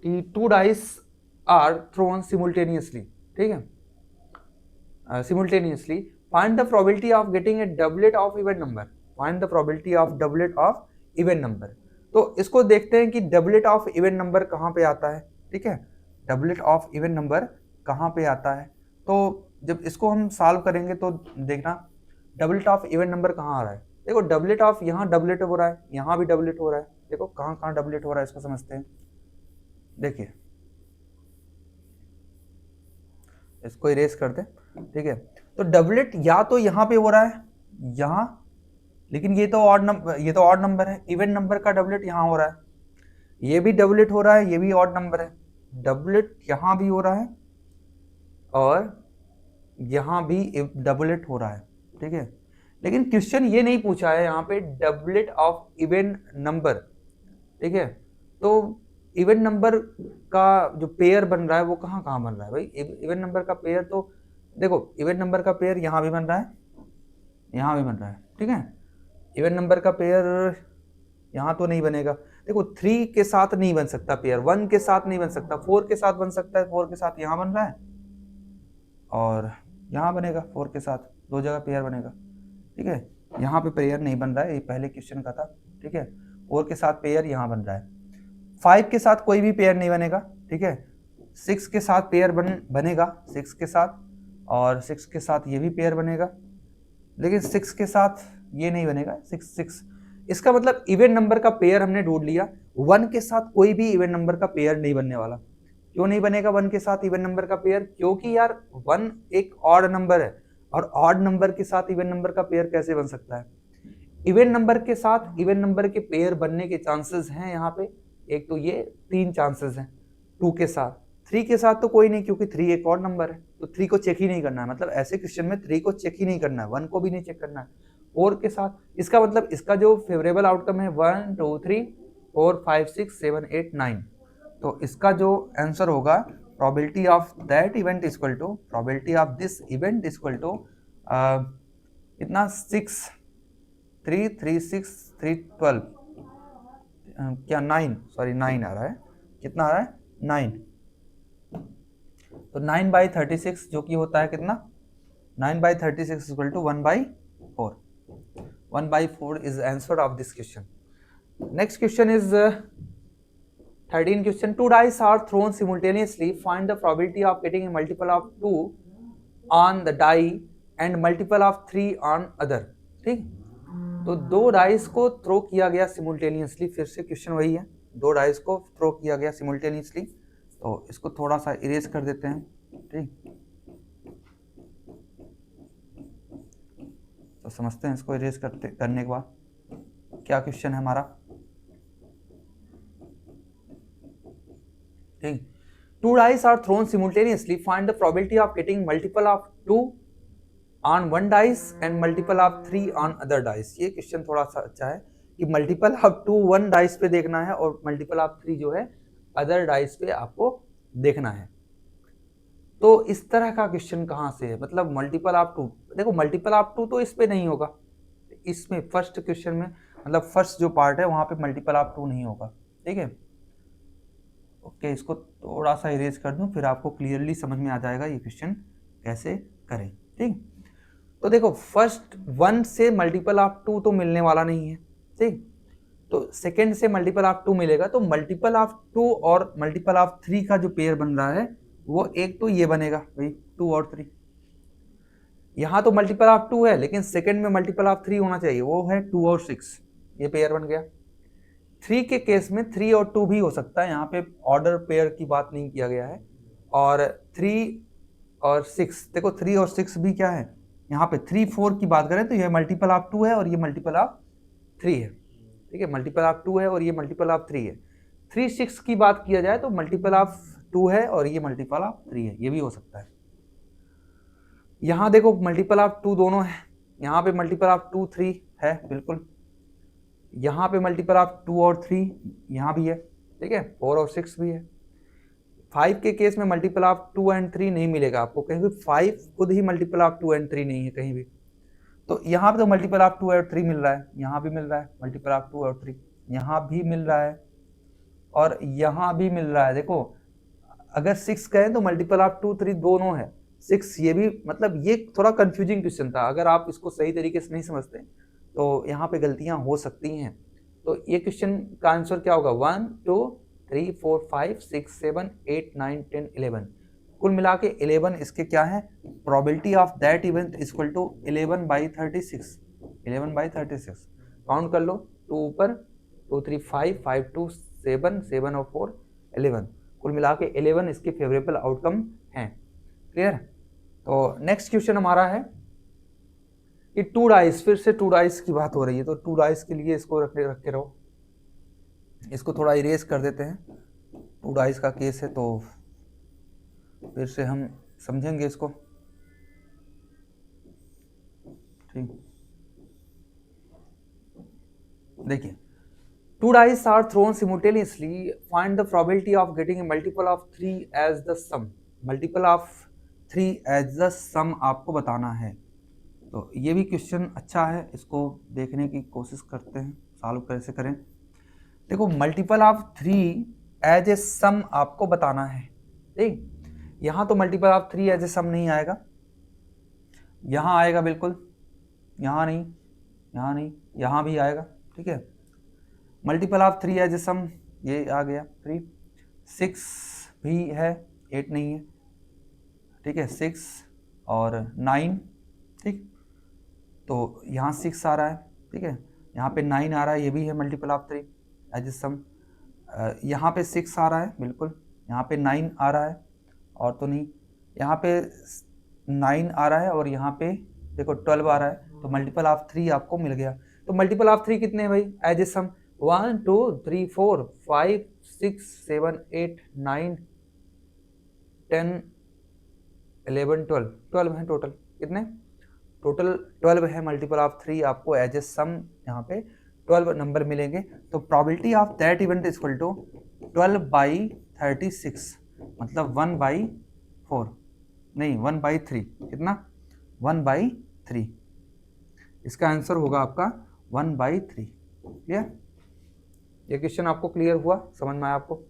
कि 2 डाइस आर थ्रोन सिमुल्टेनियसली, ठीक है। Simultaneously find the probability of getting a doublet of even number. Find the probability of doublet of even number. तो इसको देखते हैं कि डबलेट ऑफ इवन नंबर कहाँ पे आता है, ठीक है। डबलेट ऑफ इवन नंबर कहाँ पे आता है? तो जब इसको हम सॉल्व करेंगे तो देखना डबलेट ऑफ इवन नंबर कहाँ आ रहा है। देखो डबलेट ऑफ, यहाँ डबलेट हो रहा है, यहाँ भी डबलेट हो रहा है। देखो कहाँ कहाँ डबलेट हो रहा है, इसको समझते हैं। देखिए इसको इरेज कर दे, ठीक है। तो डबलेट या तो यहाँ पे हो रहा है यहाँ, लेकिन ये तो ऑड नंबर है, इवन नंबर का डबलेट यहाँ हो रहा है, ये भी डबलेट हो रहा है, ये भी ऑड नंबर है, डबलेट यहाँ भी हो रहा है और यहाँ भी डबलेट हो रहा है, ठीक है। लेकिन क्वेश्चन ये नहीं पूछा है यहाँ पे डबलेट ऑफ इवन नंबर, ठीक है। तो इवन नंबर का जो पेयर बन रहा है वो कहाँ कहाँ बन रहा है भाई, इवन नंबर का पेयर तो देखो, इवन नंबर का पेयर यहाँ भी बन रहा है, यहाँ भी बन रहा है, ठीक है। इवन नंबर का पेयर यहाँ तो नहीं बनेगा, देखो 3 के साथ नहीं बन सकता पेयर, 1 के साथ नहीं बन सकता, 4 के साथ बन सकता है, 4 के साथ यहाँ बन रहा है और यहाँ बनेगा 4 के साथ, दो जगह पेयर बनेगा, ठीक है। यहाँ पे पेयर नहीं बन रहा है, ये पहले क्वेश्चन का था, ठीक है। 4 के साथ पेयर यहाँ बन रहा है, 5 के साथ कोई भी पेयर नहीं बनेगा, ठीक है। 6 के साथ पेयर बनेगा 6 के साथ, और 6 के साथ ये भी पेयर बनेगा, लेकिन 6 के साथ ये नहीं बनेगा, 6 इसका मतलब इवन नंबर का पेयर हमने ढूंढ लिया, 1 के साथ कोई भी इवन नंबर का पेयर नहीं बनने वाला। क्यों नहीं बनेगा 1 के साथ इवन नंबर का पेयर, क्योंकि यार 1 एक ऑड नंबर है और ऑड नंबर के साथ इवन नंबर का पेयर कैसे बन सकता है। इवन नंबर के साथ इवन नंबर के पेयर बनने के चांसेस हैं यहाँ पे, एक तो ये 3 चांसेस हैं 2 के साथ, 3 के साथ तो कोई नहीं क्योंकि 3 एक ऑड नंबर है, तो 3 को चेक ही नहीं करना है, मतलब ऐसे क्वेश्चन में 3 को चेक ही नहीं करना है, 1 को भी नहीं चेक करना है। 4 के साथ, इसका मतलब इसका जो फेवरेबल आउटकम है 1 2 3 4 5 6 7 8 9, तो इसका जो आंसर होगा probability of that event is equal to probability of this event is equal to कितना 6 3 3 6 3 12 क्या 9 सॉरी 9 आ रहा है, कितना आ रहा है 9, तो 9/36 जो कि होता है कितना 9/36 is equal to 1/4, 1/4 is answer of this question. Next question is 13 question. 2 dice are thrown simultaneously. Find the probability of getting a multiple of 2 on the die and multiple of 3 on other. ठीक, तो 2 डाइस को थ्रो किया गया सिमुल्टेनियसली, फिर से क्वेश्चन वही है, 2 डाइस को थ्रो किया गया सिमुल्टेनियसली, तो इसको थोड़ा सा इरेज कर देते हैं, ठीक। तो समझते हैं इसको इरेज करने के बाद क्या क्वेश्चन है हमारा, ठीक। 2 dice are thrown simultaneously. Find the probability of getting multiple of 2 on one dice and multiple of 3 on other dice. ये क्वेश्चन थोड़ा सा अच्छा है कि मल्टीपल ऑफ 2 1 डाइस पे देखना है और मल्टीपल ऑफ 3 जो है अदर डाइस पे आपको देखना है। तो इस तरह का क्वेश्चन कहाँ से है, मतलब मल्टीपल ऑफ 2, देखो मल्टीपल ऑफ 2 तो इस पे नहीं होगा, इसमें फर्स्ट क्वेश्चन में मतलब फर्स्ट जो पार्ट है वहाँ पे मल्टीपल ऑफ 2 नहीं होगा, ठीक है। ओके, इसको थोड़ा सा इरेज कर दूं, फिर आपको क्लियरली समझ में आ जाएगा ये क्वेश्चन कैसे करें, ठीक। तो देखो फर्स्ट 1 से मल्टीपल ऑफ 2 तो मिलने वाला नहीं है, ठीक। तो सेकंड से मल्टीपल ऑफ 2 मिलेगा, तो मल्टीपल ऑफ 2 और मल्टीपल ऑफ 3 का जो पेयर बन रहा है वो एक तो ये बनेगा भाई 2 और 3, यहाँ तो मल्टीपल ऑफ 2 है लेकिन सेकंड में मल्टीपल ऑफ 3 होना चाहिए, वो है 2 और 6, ये पेयर बन गया। 3 के केस में 3 और 2 भी हो सकता है, यहाँ पे ऑर्डर पेयर की बात नहीं किया गया है, और 3 और 6, देखो 3 और 6 भी क्या है, यहाँ पे 3 4 की बात करें तो ये मल्टीपल ऑफ 2 है और ये मल्टीपल ऑफ 3 है, ठीक है, मल्टीपल ऑफ 2 है और ये मल्टीपल ऑफ 3 है। 3 6 की बात किया जाए तो मल्टीपल ऑफ 2 है और ये मल्टीपल ऑफ 3 है, ये भी हो सकता है। यहाँ देखो मल्टीपल ऑफ 2 दोनों है, यहाँ पे मल्टीपल ऑफ 2 3 है बिल्कुल, यहाँ पे मल्टीपल ऑफ 2 और 3 यहाँ भी है, ठीक है, 4 और 6 भी है। 5 के केस में मल्टीपल ऑफ 2 एंड 3 नहीं मिलेगा आपको कहीं भी, 5 खुद ही मल्टीपल ऑफ 2 एंड 3 नहीं है कहीं भी, तो यहाँ पे तो मल्टीपल ऑफ 2 और 3 मिल रहा है, यहाँ भी मिल रहा है मल्टीपल ऑफ 2 और 3, यहाँ भी मिल रहा है और यहाँ भी मिल रहा है। देखो अगर 6 कहें तो मल्टीपल ऑफ 2 3 दोनों है, 6 ये भी, मतलब ये थोड़ा कंफ्यूजिंग क्वेश्चन था, अगर आप इसको सही तरीके से नहीं समझते तो यहाँ पे गलतियाँ हो सकती हैं। तो ये क्वेश्चन का आंसर क्या होगा, 1 2 3 4 5 6 7 8 9 10 11, कुल मिला के 11 इसके क्या है, probability of that event is equal to 11/36, 11/36, count कर लो, 2 ऊपर 2 3 5 5 2 7 7 और 4 11, कुल मिला के 11 इसके फेवरेबल आउटकम हैं। क्लियर। तो नेक्स्ट क्वेश्चन हमारा है कि 2 डाइस, फिर से 2 डाइस की बात हो रही है, तो 2 डाइस के लिए इसको रख के रहो, इसको थोड़ा इरेज कर देते हैं। 2 डाइस का केस है तो फिर से हम समझेंगे इसको, ठीक। देखिए, 2 dice are thrown simultaneously. Find the probability of getting a multiple of 3 as the sum. Multiple of 3 as the sum आपको बताना है। तो ये भी क्वेश्चन अच्छा है, इसको देखने की कोशिश करते हैं, सॉल्व कैसे करें। देखो, मल्टीपल ऑफ 3 एज ए सम आपको बताना है, ठीक। यहाँ तो मल्टीपल ऑफ 3 एज ए सम नहीं आएगा, यहाँ आएगा बिल्कुल, यहाँ नहीं, यहाँ नहीं, यहाँ भी आएगा, ठीक है। मल्टीपल ऑफ 3 एज ए सम, ये आ गया 3, 6 भी है, 8 नहीं है, ठीक है, 6 और 9, ठीक। तो यहाँ 6 आ रहा है, ठीक है, यहाँ पे 9 आ रहा है, ये भी है मल्टीपल ऑफ 3 एज ए सम। यहाँ पे 6 आ रहा है बिल्कुल, यहाँ पे 9 आ रहा है, और तो नहीं, यहाँ पे 9 आ रहा है, और यहाँ पे देखो 12 आ रहा है, तो मल्टीपल ऑफ 3 आपको मिल गया। तो मल्टीपल ऑफ 3 कितने हैं भाई एज ए सम? 1 2 3 4 5 6 7 8 9 10 11 12 है टोटल। कितने? टोटल 12 है मल्टीपल ऑफ 3 आपको एज ए सम, यहाँ पे 12 नंबर मिलेंगे। तो probability of that event is equal to 12/36, मतलब 1/4 नहीं 1/3। कितना? 1/3। इसका आंसर होगा आपका 1/3। क्लियर? ये क्वेश्चन आपको क्लियर हुआ, समझ में आया आपको?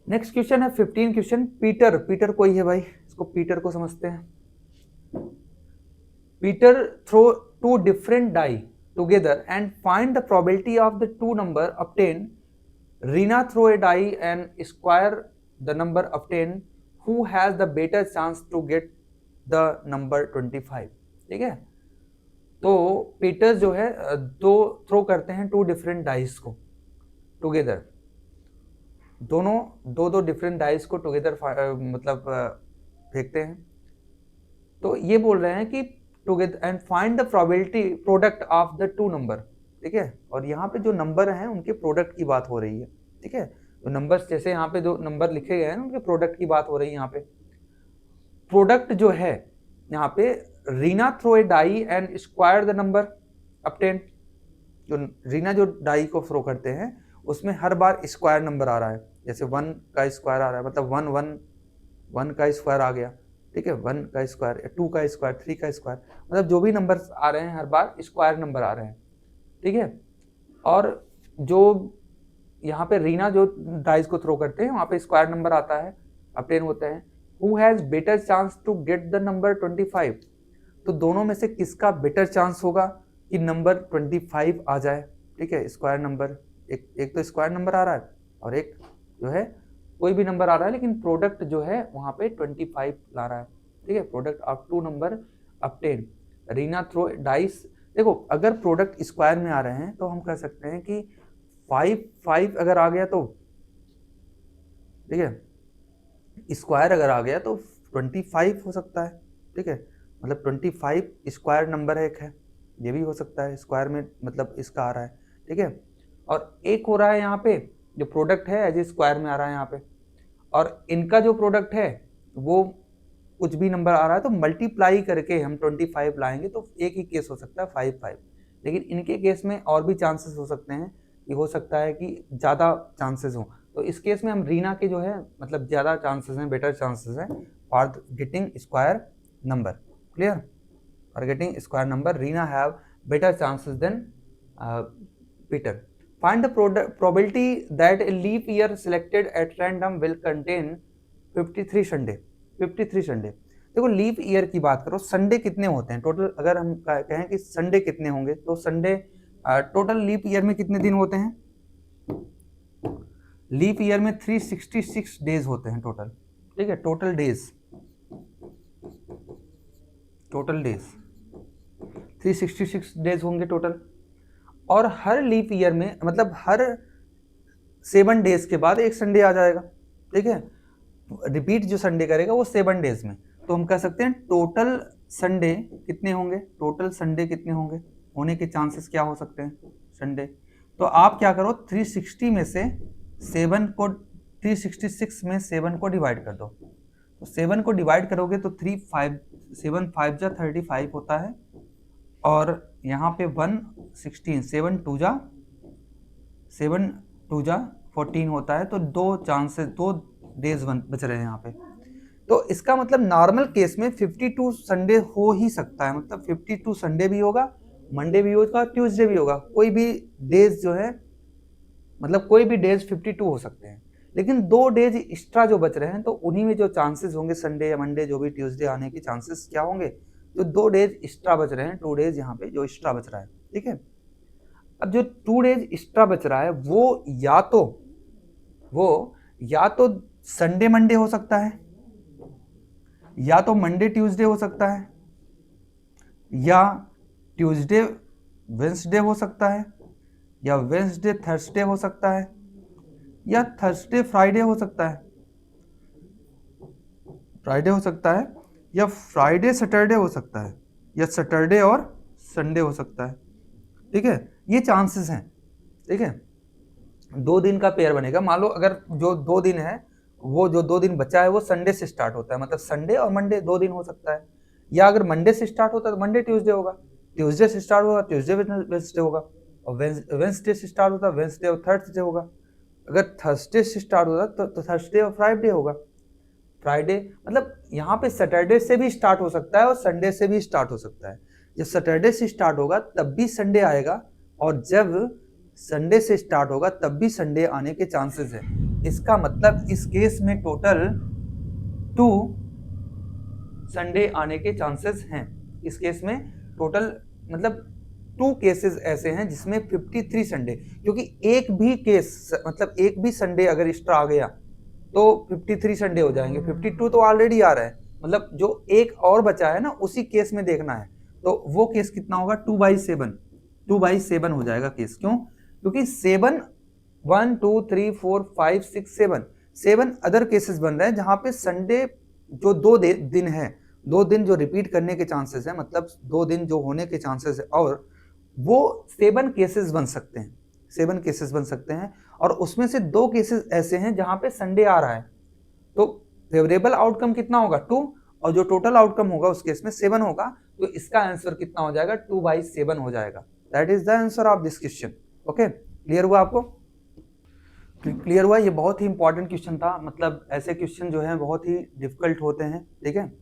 नेक्स्ट क्वेश्चन है 15 क्वेश्चन। पीटर कोई है भाई, इसको पीटर को समझते हैं। Peter throw 2 different die together and find the probability of the 2 number obtained. Rina throw a die and square the number obtained. Who has the better chance to get the number 25? ठीक है, तो पीटर जो है दो थ्रो करते हैं 2 different डाइस को टुगेदर, दोनों दो डिफरेंट डाइस को टुगेदर मतलब फेंकते हैं। तो ये बोल रहे हैं कि together and find the probability product of the 2 number, ठीक है। और यहाँ पे जो नंबर हैं उनके प्रोडक्ट की बात हो रही है, ठीक है। तो नंबर्स जैसे यहाँ पे जो नंबर लिखे गए हैं उनके प्रोडक्ट की बात हो रही है। यहाँ पे प्रोडक्ट जो है, यहाँ पे Reena throw a die and square the number obtain. जो रीना जो डाई को थ्रो करते हैं उसमें हर बार स्क्वायर नंबर आ रहा है, जैसे 1 का स्क्वायर आ रहा है, मतलब 1 का स्क्वायर आ गया, ठीक है, 1 का स्क्वायर, 2 का स्क्वायर, 3 का स्क्वायर, मतलब जो भी नंबर आ रहे हैं हर बार स्क्वायर नंबर आ रहे हैं, ठीक है। और जो यहाँ पे रीना जो डाइस को थ्रो करते हैं वहाँ पे स्क्वायर नंबर आता है, अपटेन होता है। Who has better chance to get the number 25? तो दोनों में से किसका बेटर चांस होगा कि नंबर 25 आ जाए, ठीक है। स्क्वायर नंबर, एक तो स्क्वायर नंबर आ रहा है और एक जो है कोई भी नंबर आ रहा है, लेकिन प्रोडक्ट जो है वहाँ पे 25 ला रहा है, ठीक है। Product of 2 number obtain, Reena throw dice. देखो, अगर प्रोडक्ट स्क्वायर में आ रहे हैं तो हम कह सकते हैं कि 5 अगर आ गया तो, ठीक है, स्क्वायर अगर आ गया तो 25 हो सकता है, ठीक है। मतलब 25 स्क्वायर नंबर है, एक है, ये भी हो सकता है स्क्वायर में, मतलब इसका आ रहा है, ठीक है। और एक हो रहा है यहाँ पे जो प्रोडक्ट है एज ए स्क्वायर में आ रहा है यहाँ पे, और इनका जो प्रोडक्ट है वो कुछ भी नंबर आ रहा है, तो मल्टीप्लाई करके हम 25 लाएंगे तो एक ही केस हो सकता है 5। लेकिन इनके केस में और भी चांसेस हो सकते हैं, कि हो सकता है कि ज़्यादा चांसेस हों। तो इस केस में हम रीना के जो है मतलब ज़्यादा चांसेस हैं, बेटर चांसेस हैं for getting square number. Clear? For getting square number Reena have better chances than Peter. Find the probability that a leap year selected at random will contain 53 Sunday. 53 Sunday, देखो लीप ईयर की बात करो, संडे कितने होते हैं टोटल? अगर हम कहें कि संडे कितने होंगे, तो संडे टोटल लीप ईयर में कितने दिन होते हैं? लीप ईयर में 366 डेज होते हैं टोटल, ठीक है। टोटल डेज 366 डेज होंगे टोटल। और हर लीप ईयर में मतलब हर 7 डेज के बाद एक संडे आ जाएगा, ठीक है। रिपीट जो संडे करेगा वो 7 डेज में। तो हम कह सकते हैं टोटल संडे कितने होंगे, टोटल संडे कितने होंगे, होने के चांसेस क्या हो सकते हैं संडे। तो आप क्या करो, 360 में से 7 को 366 में 7 को डिवाइड कर दो। तो 7 को डिवाइड करोगे तो 7 5 जा 35 होता है, और यहाँ पे 116, 7 2 जा 14 होता है। तो 2 डेज बच रहे हैं यहाँ पे। तो इसका मतलब नॉर्मल केस में 52 संडे हो ही सकता है, मतलब 52 संडे भी होगा, मंडे भी होगा, ट्यूसडे भी होगा, कोई भी डेज जो है, मतलब कोई भी डेज 52 हो सकते हैं। लेकिन 2 डेज एक्स्ट्रा जो बच रहे हैं तो उन्हीं में जो चांसेस होंगे संडे या मंडे जो भी ट्यूसडे आने के चांसेस क्या होंगे, तो 2 डेज एक्स्ट्रा बच रहे हैं, 2 डेज यहाँ पे जो एक्स्ट्रा बच रहा है, ठीक है। अब जो 2 डेज एक्स्ट्रा बच रहा है वो या तो संडे मंडे हो सकता है, या तो मंडे ट्यूसडे हो सकता है, या ट्यूसडे वेंसडे हो सकता है, या वेंसडे थर्सडे हो सकता है, या थर्सडे फ्राइडे हो सकता है, या फ्राइडे सैटरडे हो सकता है, या सैटरडे और संडे हो सकता है, ठीक है। ये चांसेस हैं, ठीक है। 2 दिन का पेयर बनेगा। मान लो अगर जो 2 दिन है, वो जो 2 दिन बचा है वो संडे से स्टार्ट होता है, मतलब संडे और मंडे 2 दिन हो सकता है। या अगर मंडे से स्टार्ट होता है तो मंडे ट्यूसडे होगा, ट्यूसडे से स्टार्ट होगा ट्यूसडे वेंसडे होगा, और वेंसडे से स्टार्ट होता है वेंसडे और थर्सडे होगा। अगर थर्सडे से स्टार्ट होता तो थर्सडे और फ्राइडे होगा। फ्राइडे मतलब यहाँ पे सैटरडे से भी स्टार्ट हो सकता है और संडे से भी स्टार्ट हो सकता है। जब सैटरडे से स्टार्ट होगा तब भी संडे आएगा, और जब संडे से स्टार्ट होगा तब भी संडे आने के चांसेस है। इसका मतलब इस केस में टोटल 2 संडे आने के चांसेस हैं। इस केस में टोटल मतलब 2 केसेस ऐसे हैं जिसमें 53 संडे, क्योंकि एक भी केस मतलब एक भी संडे अगर एक्स्ट्रा आ गया तो 53 संडे हो जाएंगे। 52 तो ऑलरेडी आ रहा है, मतलब जो एक और बचा है ना उसी केस में देखना है। तो वो केस कितना होगा, 2/7 हो जाएगा केस। क्यों? क्योंकि 7 1 2 3 4 5 6 7 अदर केसेस बन रहे हैं जहां पे संडे जो 2 दिन है, 2 दिन जो रिपीट करने के चांसेस है, मतलब 2 दिन जो होने के चांसेस है, और वो 7 केसेस बन सकते हैं, 7 केसेस बन सकते हैं। और उसमें से 2 केसेस ऐसे हैं जहां पे संडे आ रहा है। तो फेवरेबल आउटकम कितना होगा, 2, और जो टोटल आउटकम होगा उस केस में 7 होगा। तो इसका आंसर कितना हो जाएगा, 2/7 हो जाएगा। That is the answer of this question. Okay, clear हुआ आपको? क्लियर हुआ? ये बहुत ही इंपॉर्टेंट क्वेश्चन था, मतलब ऐसे क्वेश्चन जो हैं बहुत ही डिफिकल्ट होते हैं, ठीक है।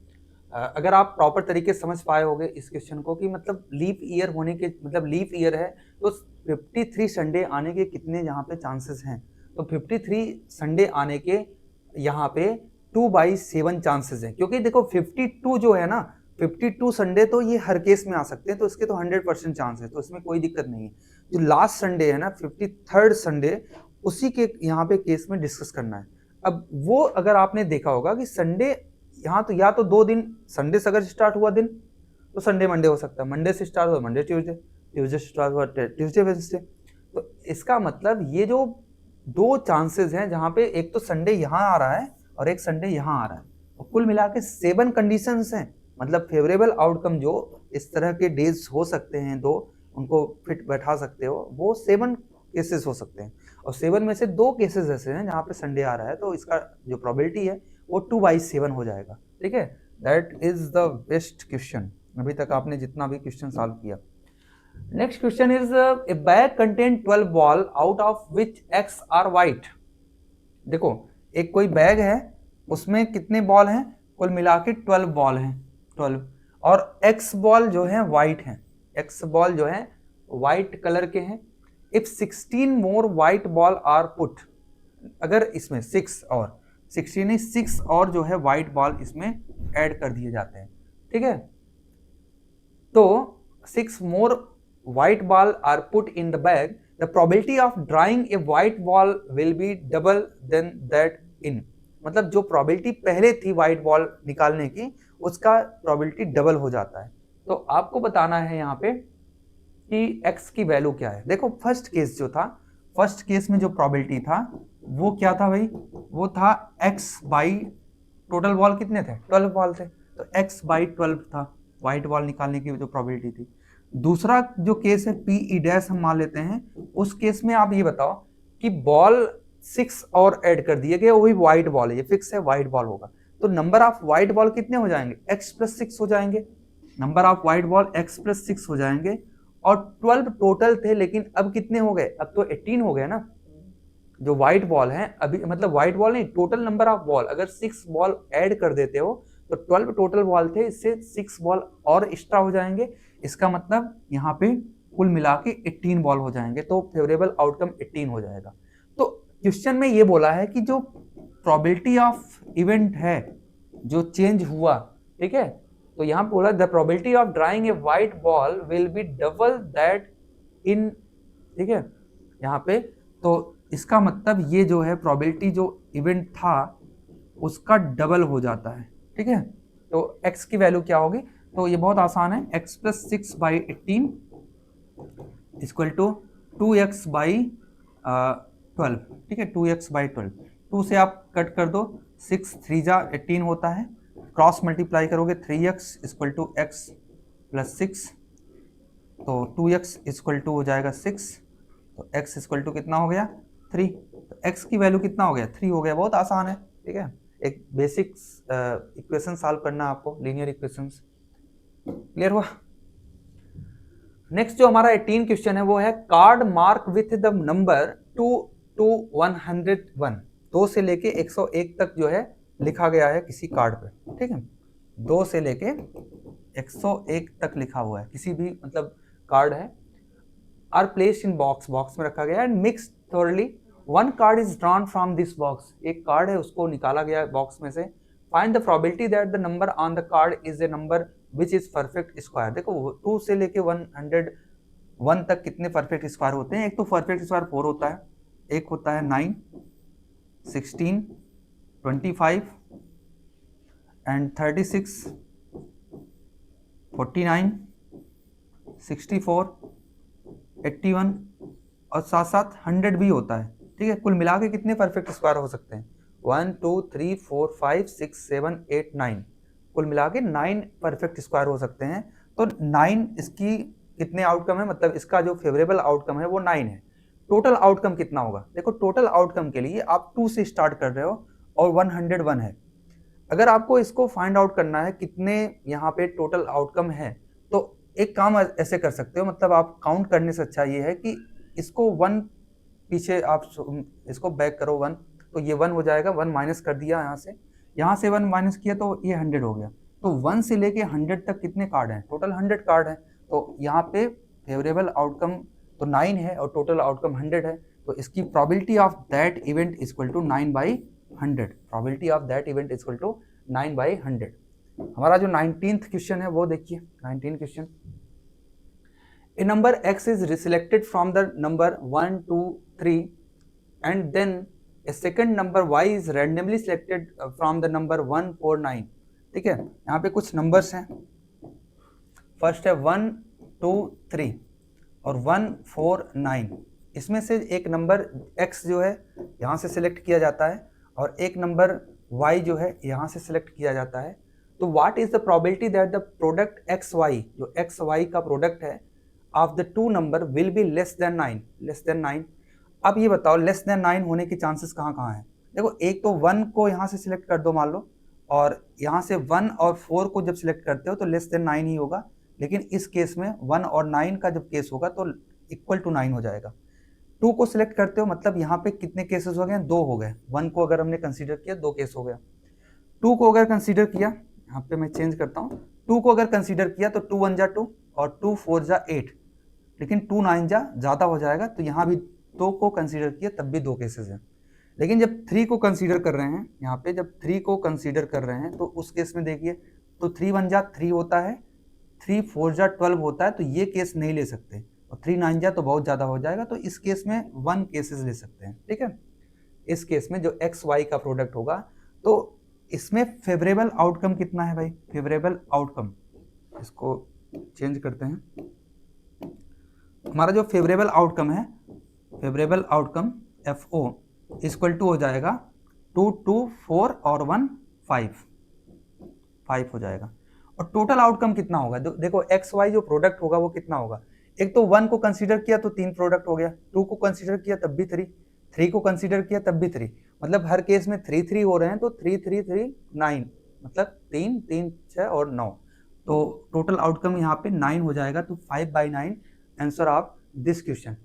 अगर आप प्रॉपर तरीके से समझ पाए होगे इस क्वेश्चन को कि मतलब लीप ईयर होने के, मतलब लीप ईयर है तो 53 संडे आने के कितने यहाँ पे चांसेस हैं, तो 53 संडे आने के यहाँ पे 2/7 चांसेस हैं। क्योंकि देखो 52 जो है ना, 52 संडे तो ये हर केस में आ सकते हैं, तो इसके तो 100% चांस है, तो इसमें कोई दिक्कत नहीं है। जो लास्ट संडे है ना, 53rd संडे, उसी के यहाँ पे केस में डिस्कस करना है। अब वो अगर आपने देखा होगा कि संडे यहाँ तो या तो 2 दिन संडे से अगर स्टार्ट हुआ दिन तो संडे मंडे हो सकता है, मंडे से स्टार्ट हुआ मंडे ट्यूसडे, ट्यूसडे से स्टार्ट हुआ ट्यूसडे वेडनेसडे। तो इसका मतलब ये जो 2 चांसेस हैं जहाँ पे एक तो संडे यहाँ आ रहा है और एक संडे यहाँ आ रहा है, और कुल मिला के 7 कंडीशंस हैं। मतलब फेवरेबल आउटकम जो इस तरह के डेज हो सकते हैं, 2 उनको फिट बैठा सकते हो, वो 7 केसेस हो सकते हैं। और 7 में से 2 केसेस ऐसे हैं जहाँ पे संडे आ रहा है, तो इसका जो प्रोबेबिलिटी है वो 2/7 हो जाएगा, ठीक है। That is the best question अभी तक आपने जितना भी क्वेश्चन सॉल्व किया। Next question is a bag contain 12 ball out of which X are white. देखो एक कोई बैग है, उसमें कितने बॉल हैं, कुल मिला के 12 बॉल हैं, 12, और X बॉल जो है वाइट हैं, X बॉल जो है वाइट कलर के हैं। If 16 more white ball are put, अगर इसमें 6 और जो है वाइट बॉल इसमें ऐड कर दिए जाते हैं, ठीक है। तो 6 मोर white ball are put in the bag, the probability of drawing a white ball will be double than that in, मतलब जो probability पहले थी white ball निकालने की, उसका probability डबल हो जाता है। तो आपको बताना है यहाँ पे कि x की वैल्यू क्या है। देखो फर्स्ट केस जो था, फर्स्ट केस में जो probability था वो क्या था भाई, वो था x बाई टोटल बॉल कितने थे, 12 बॉल थे, तो x बाई 12 था व्हाइट बॉल निकालने की जो प्रोबेबिलिटी थी। दूसरा जो केस है पी ई डैश हम मान लेते हैं, उस केस में आप ये बताओ कि बॉल 6 और ऐड कर दिए गए, वही व्हाइट बॉल है, ये फिक्स है व्हाइट बॉल होगा, तो नंबर ऑफ व्हाइट बॉल कितने हो जाएंगे, x प्लस 6 हो जाएंगे, number of white ball x plus 6 हो जाएंगे। और 12 टोटल थे, लेकिन अब कितने हो गए, अब तो 18 हो गए ना, जो व्हाइट बॉल है अभी, मतलब व्हाइट बॉल नहीं, टोटल नंबर ऑफ बॉल, अगर 6 बॉल ऐड कर देते हो तो 12 टोटल बॉल थे, इससे 6 बॉल और एक्स्ट्रा हो जाएंगे, इसका मतलब यहाँ पे कुल मिला के 18 बॉल हो जाएंगे, तो फेवरेबल आउटकम 18 हो जाएगा। तो क्वेश्चन में ये बोला है कि जो प्रोबेबिलिटी ऑफ इवेंट है जो चेंज हुआ, ठीक है, तो यहाँ बोला the probability of drawing a white ball will be double that in, ठीक है यहाँ पे, तो इसका मतलब ये जो है प्रोबेबिलिटी जो इवेंट था उसका डबल हो जाता है, ठीक है। तो x की वैल्यू क्या होगी, तो ये बहुत आसान है, x plus 6 by 18 equal to 2x by 12, ठीक है, 2x बाई 12, 2 से आप कट कर दो, 6 3 जा 18 होता है, क्रॉस मल्टीप्लाई करोगे 3x equal to x plus 6, तो 2x इक्वल टू हो जाएगा 6, तो x इक्वल टू कितना हो गया 3, तो x की वैल्यू कितना हो गया 3 हो गया, बहुत आसान है, ठीक है। एक बेसिक इक्वेशन सॉल्व करना आपको, लीनियर इक्वेशंस, क्लियर हुआ। नेक्स्ट जो हमारा 18 क्वेश्चन है वो है card mark with the number 2 to 101, 2 से लेके 101 तक जो है लिखा गया है किसी कार्ड पे, ठीक है, 2 से लेके 101 तक लिखा हुआ है किसी भी मतलब कार्ड है, are placed in box, box में रखा गया है, mix thoroughly, one card is drawn from this box, एक कार्ड है उसको निकाला गया बॉक्स में से, find the probability that the number on the card is a number which is perfect square. देखो 2 से लेके 101 तक कितने परफेक्ट स्क्वायर होते हैं, एक तो परफेक्ट स्क्वायर 4 होता है, एक होता है 9, 16, 25 एंड 36, 49, 64, 81 और साथ साथ 100 भी होता है, ठीक है। कुल मिला के कितने परफेक्ट स्क्वायर हो सकते हैं, 1 2 3 4 5 6 7 8 9, कुल मिला के 9 परफेक्ट स्क्वायर हो सकते हैं। तो 9 इसकी कितने आउटकम है, मतलब इसका जो फेवरेबल आउटकम है वो 9 है। टोटल आउटकम कितना होगा, देखो टोटल आउटकम के लिए आप 2 से स्टार्ट कर रहे हो और 101 है, अगर आपको इसको फाइंड आउट करना है कितने यहाँ पे टोटल आउटकम है, तो एक काम ऐसे कर सकते हो, मतलब आप काउंट करने से अच्छा ये है कि इसको 1 पीछे आप इसको बैक करो 1, तो ये 1 हो जाएगा, 1 माइनस कर दिया यहाँ से 1 माइनस किया तो ये 100 हो गया, तो 1 से लेके 100 तक कितने कार्ड हैं, टोटल 100 कार्ड हैं, तो यहाँ पे फेवरेबल आउटकम तो 9 है और टोटल आउटकम 100 है, तो इसकी probability of that event equal to 9/100, probability of that event equal to 9/100। हमारा जो 19th क्वेश्चन है वो देखिए, 19 question, a number x is selected from the number 1 2 3 and then a second number y is randomly selected from the number 1 4 9, ठीक है। यहाँ पे कुछ नंबर्स हैं, फर्स्ट है 1 2 3 और 1 4 9, इसमें से एक नंबर x जो है यहाँ से सिलेक्ट किया जाता है और एक नंबर y जो है यहाँ से सिलेक्ट किया जाता है, तो what is the probability that the product x y, जो एक्स वाई का प्रोडक्ट है of the two number will be less than 9, less than 9। अब ये बताओ लेस देन 9 होने के चांसेस कहाँ कहाँ हैं, देखो एक तो 1 को यहाँ से सिलेक्ट कर दो मान लो, और यहाँ से 1 और 4 को जब सिलेक्ट करते हो तो लेस देन 9 ही होगा, लेकिन इस केस में 1 और 9 का जब केस होगा तो इक्वल टू 9 हो जाएगा। 2 को सिलेक्ट करते हो मतलब यहाँ पे कितने केसेस हो गए, 2 हो गए, 1 को अगर हमने कंसीडर किया 2 केस हो गया, 2 को अगर कंसीडर किया, यहाँ पे मैं चेंज करता हूँ, 2 को अगर कंसीडर किया तो 2 1 जा 2 और 2 4 जा 8, लेकिन 2 9 जा ज़्यादा हो जाएगा, तो यहाँ भी 2 को कंसीडर किया तब भी 2 केसेस हैं। लेकिन जब 3 को कंसीडर कर रहे हैं, यहाँ पे जब 3 को कंसीडर कर रहे हैं तो उस केस में देखिए, तो 3 1 जा 3 होता है, 3 4 जा 12 होता है, तो ये केस नहीं ले सकते, और 3 9 जा तो बहुत ज़्यादा हो जाएगा, तो इस केस में 1 केसेस ले सकते हैं, ठीक है। इस केस में जो एक्स वाई का प्रोडक्ट होगा, तो इसमें फेवरेबल आउटकम कितना है भाई, फेवरेबल आउटकम, इसको चेंज करते हैं, हमारा जो फेवरेबल आउटकम है, favourable outcome FO, equal to हो जाएगा 2 2 4 और 1 5 हो जाएगा। और टोटल आउटकम कितना होगा? देखो एक्स वाई जो प्रोडक्ट होगा वो कितना होगा? एक तो 1 को कंसीडर किया तो 3 प्रोडक्ट हो गया, 2 को कंसीडर किया तब भी 3 को कंसीडर किया तब भी 3, मतलब हर केस में 3 हो रहे हैं, तो 3 3 3 9, मतलब 3 3 6 और 9, तो टोटल आउटकम यहाँ पे 9 हो जाएगा। तो 5/9 आंसर ऑफ दिस क्वेश्चन,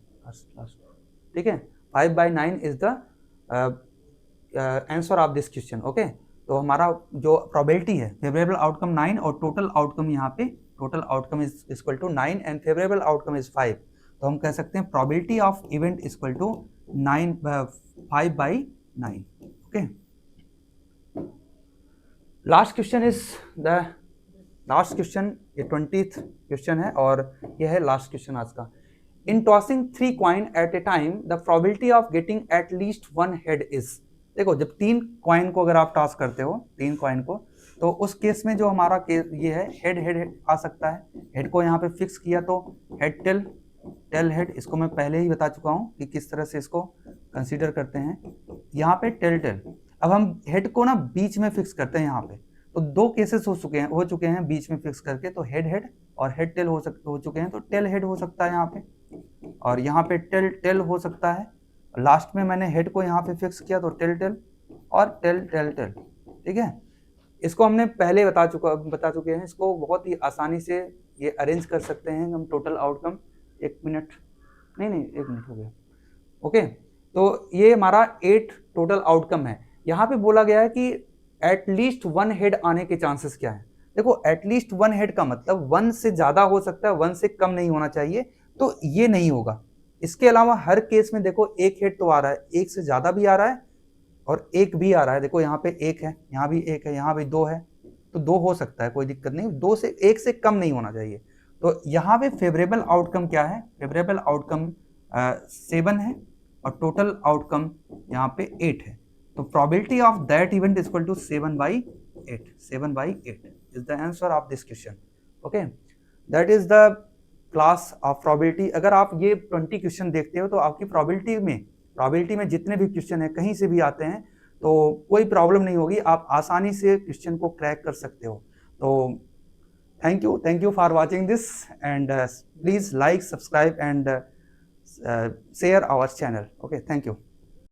ठीक है, 5/9 is the answer of this question. Okay, तो हमारा जो प्रोबेबिलिटी है फेवरेबल आउटकम 9 और टोटल आउटकम यहाँ पे total outcome is equal to 9 and favourable outcome is 5, तो हम कह सकते हैं probability of event equal to 5/9। Okay, last question is the last question, ये 20th क्वेश्चन है और यह है लास्ट क्वेश्चन आज का। In tossing 3 coin at a time the probability of getting at least 1 head is. देखो जब 3 कॉइन को अगर आप टॉस करते हो 3 कॉइन को, तो उस केस में जो हमारा केस ये है हेड हेड आ सकता है। हेड को यहाँ पे फिक्स किया तो हेड टेल, टेल हेड, इसको मैं पहले ही बता चुका हूँ कि किस तरह से इसको कंसीडर करते हैं। यहाँ पे टेल टेल, अब हम हेड को ना बीच में फिक्स करते हैं यहाँ पे, तो 2 केसेस हो चुके हैं बीच में फिक्स करके, तो हेड हेड और हेड टेल हो चुके हैं, तो टेल हेड हो सकता है यहाँ पे, और यहाँ पे टेल टेल हो सकता है। लास्ट में मैंने हेड को यहाँ पे फिक्स किया तो टेल टेल और टेल टेल टेल, ठीक है। इसको हमने पहले बता चुके हैं, इसको बहुत ही आसानी से ये अरेंज कर सकते हैं हम। टोटल आउटकम 1 मिनट हो गया। ओके, तो ये हमारा 8 टोटल आउटकम है। यहाँ पे बोला गया है कि एटलीस्ट 1 हेड आने के चांसेस क्या है। देखो एटलीस्ट 1 हेड का मतलब 1 से ज्यादा हो सकता है, 1 से कम नहीं होना चाहिए, तो ये नहीं होगा। इसके अलावा हर केस में देखो 1 हेड तो आ रहा है, 1 से ज्यादा भी आ रहा है और 1 भी आ रहा है। देखो यहाँ पे 1 है, यहाँ भी 1 है, यहाँ भी 2 है, तो 2 हो सकता है, कोई दिक्कत नहीं। 2 से 1 से कम नहीं होना चाहिए। तो यहाँ पे फेवरेबल आउटकम क्या है? फेवरेबल आउटकम 7 है और टोटल आउटकम यहाँ पे 8 है। तो probability of that event is equal to 7/8। 7/8 is the answer of this question. Okay, that is the class of probability. अगर आप ये 20 क्वेश्चन देखते हो तो आपकी प्रोबेबिलिटी में जितने भी क्वेश्चन है कहीं से भी आते हैं तो कोई प्रॉब्लम नहीं होगी, आप आसानी से क्वेश्चन को क्रैक कर सकते हो। तो thank you for watching this and please like, subscribe and share our channel. Okay, thank you.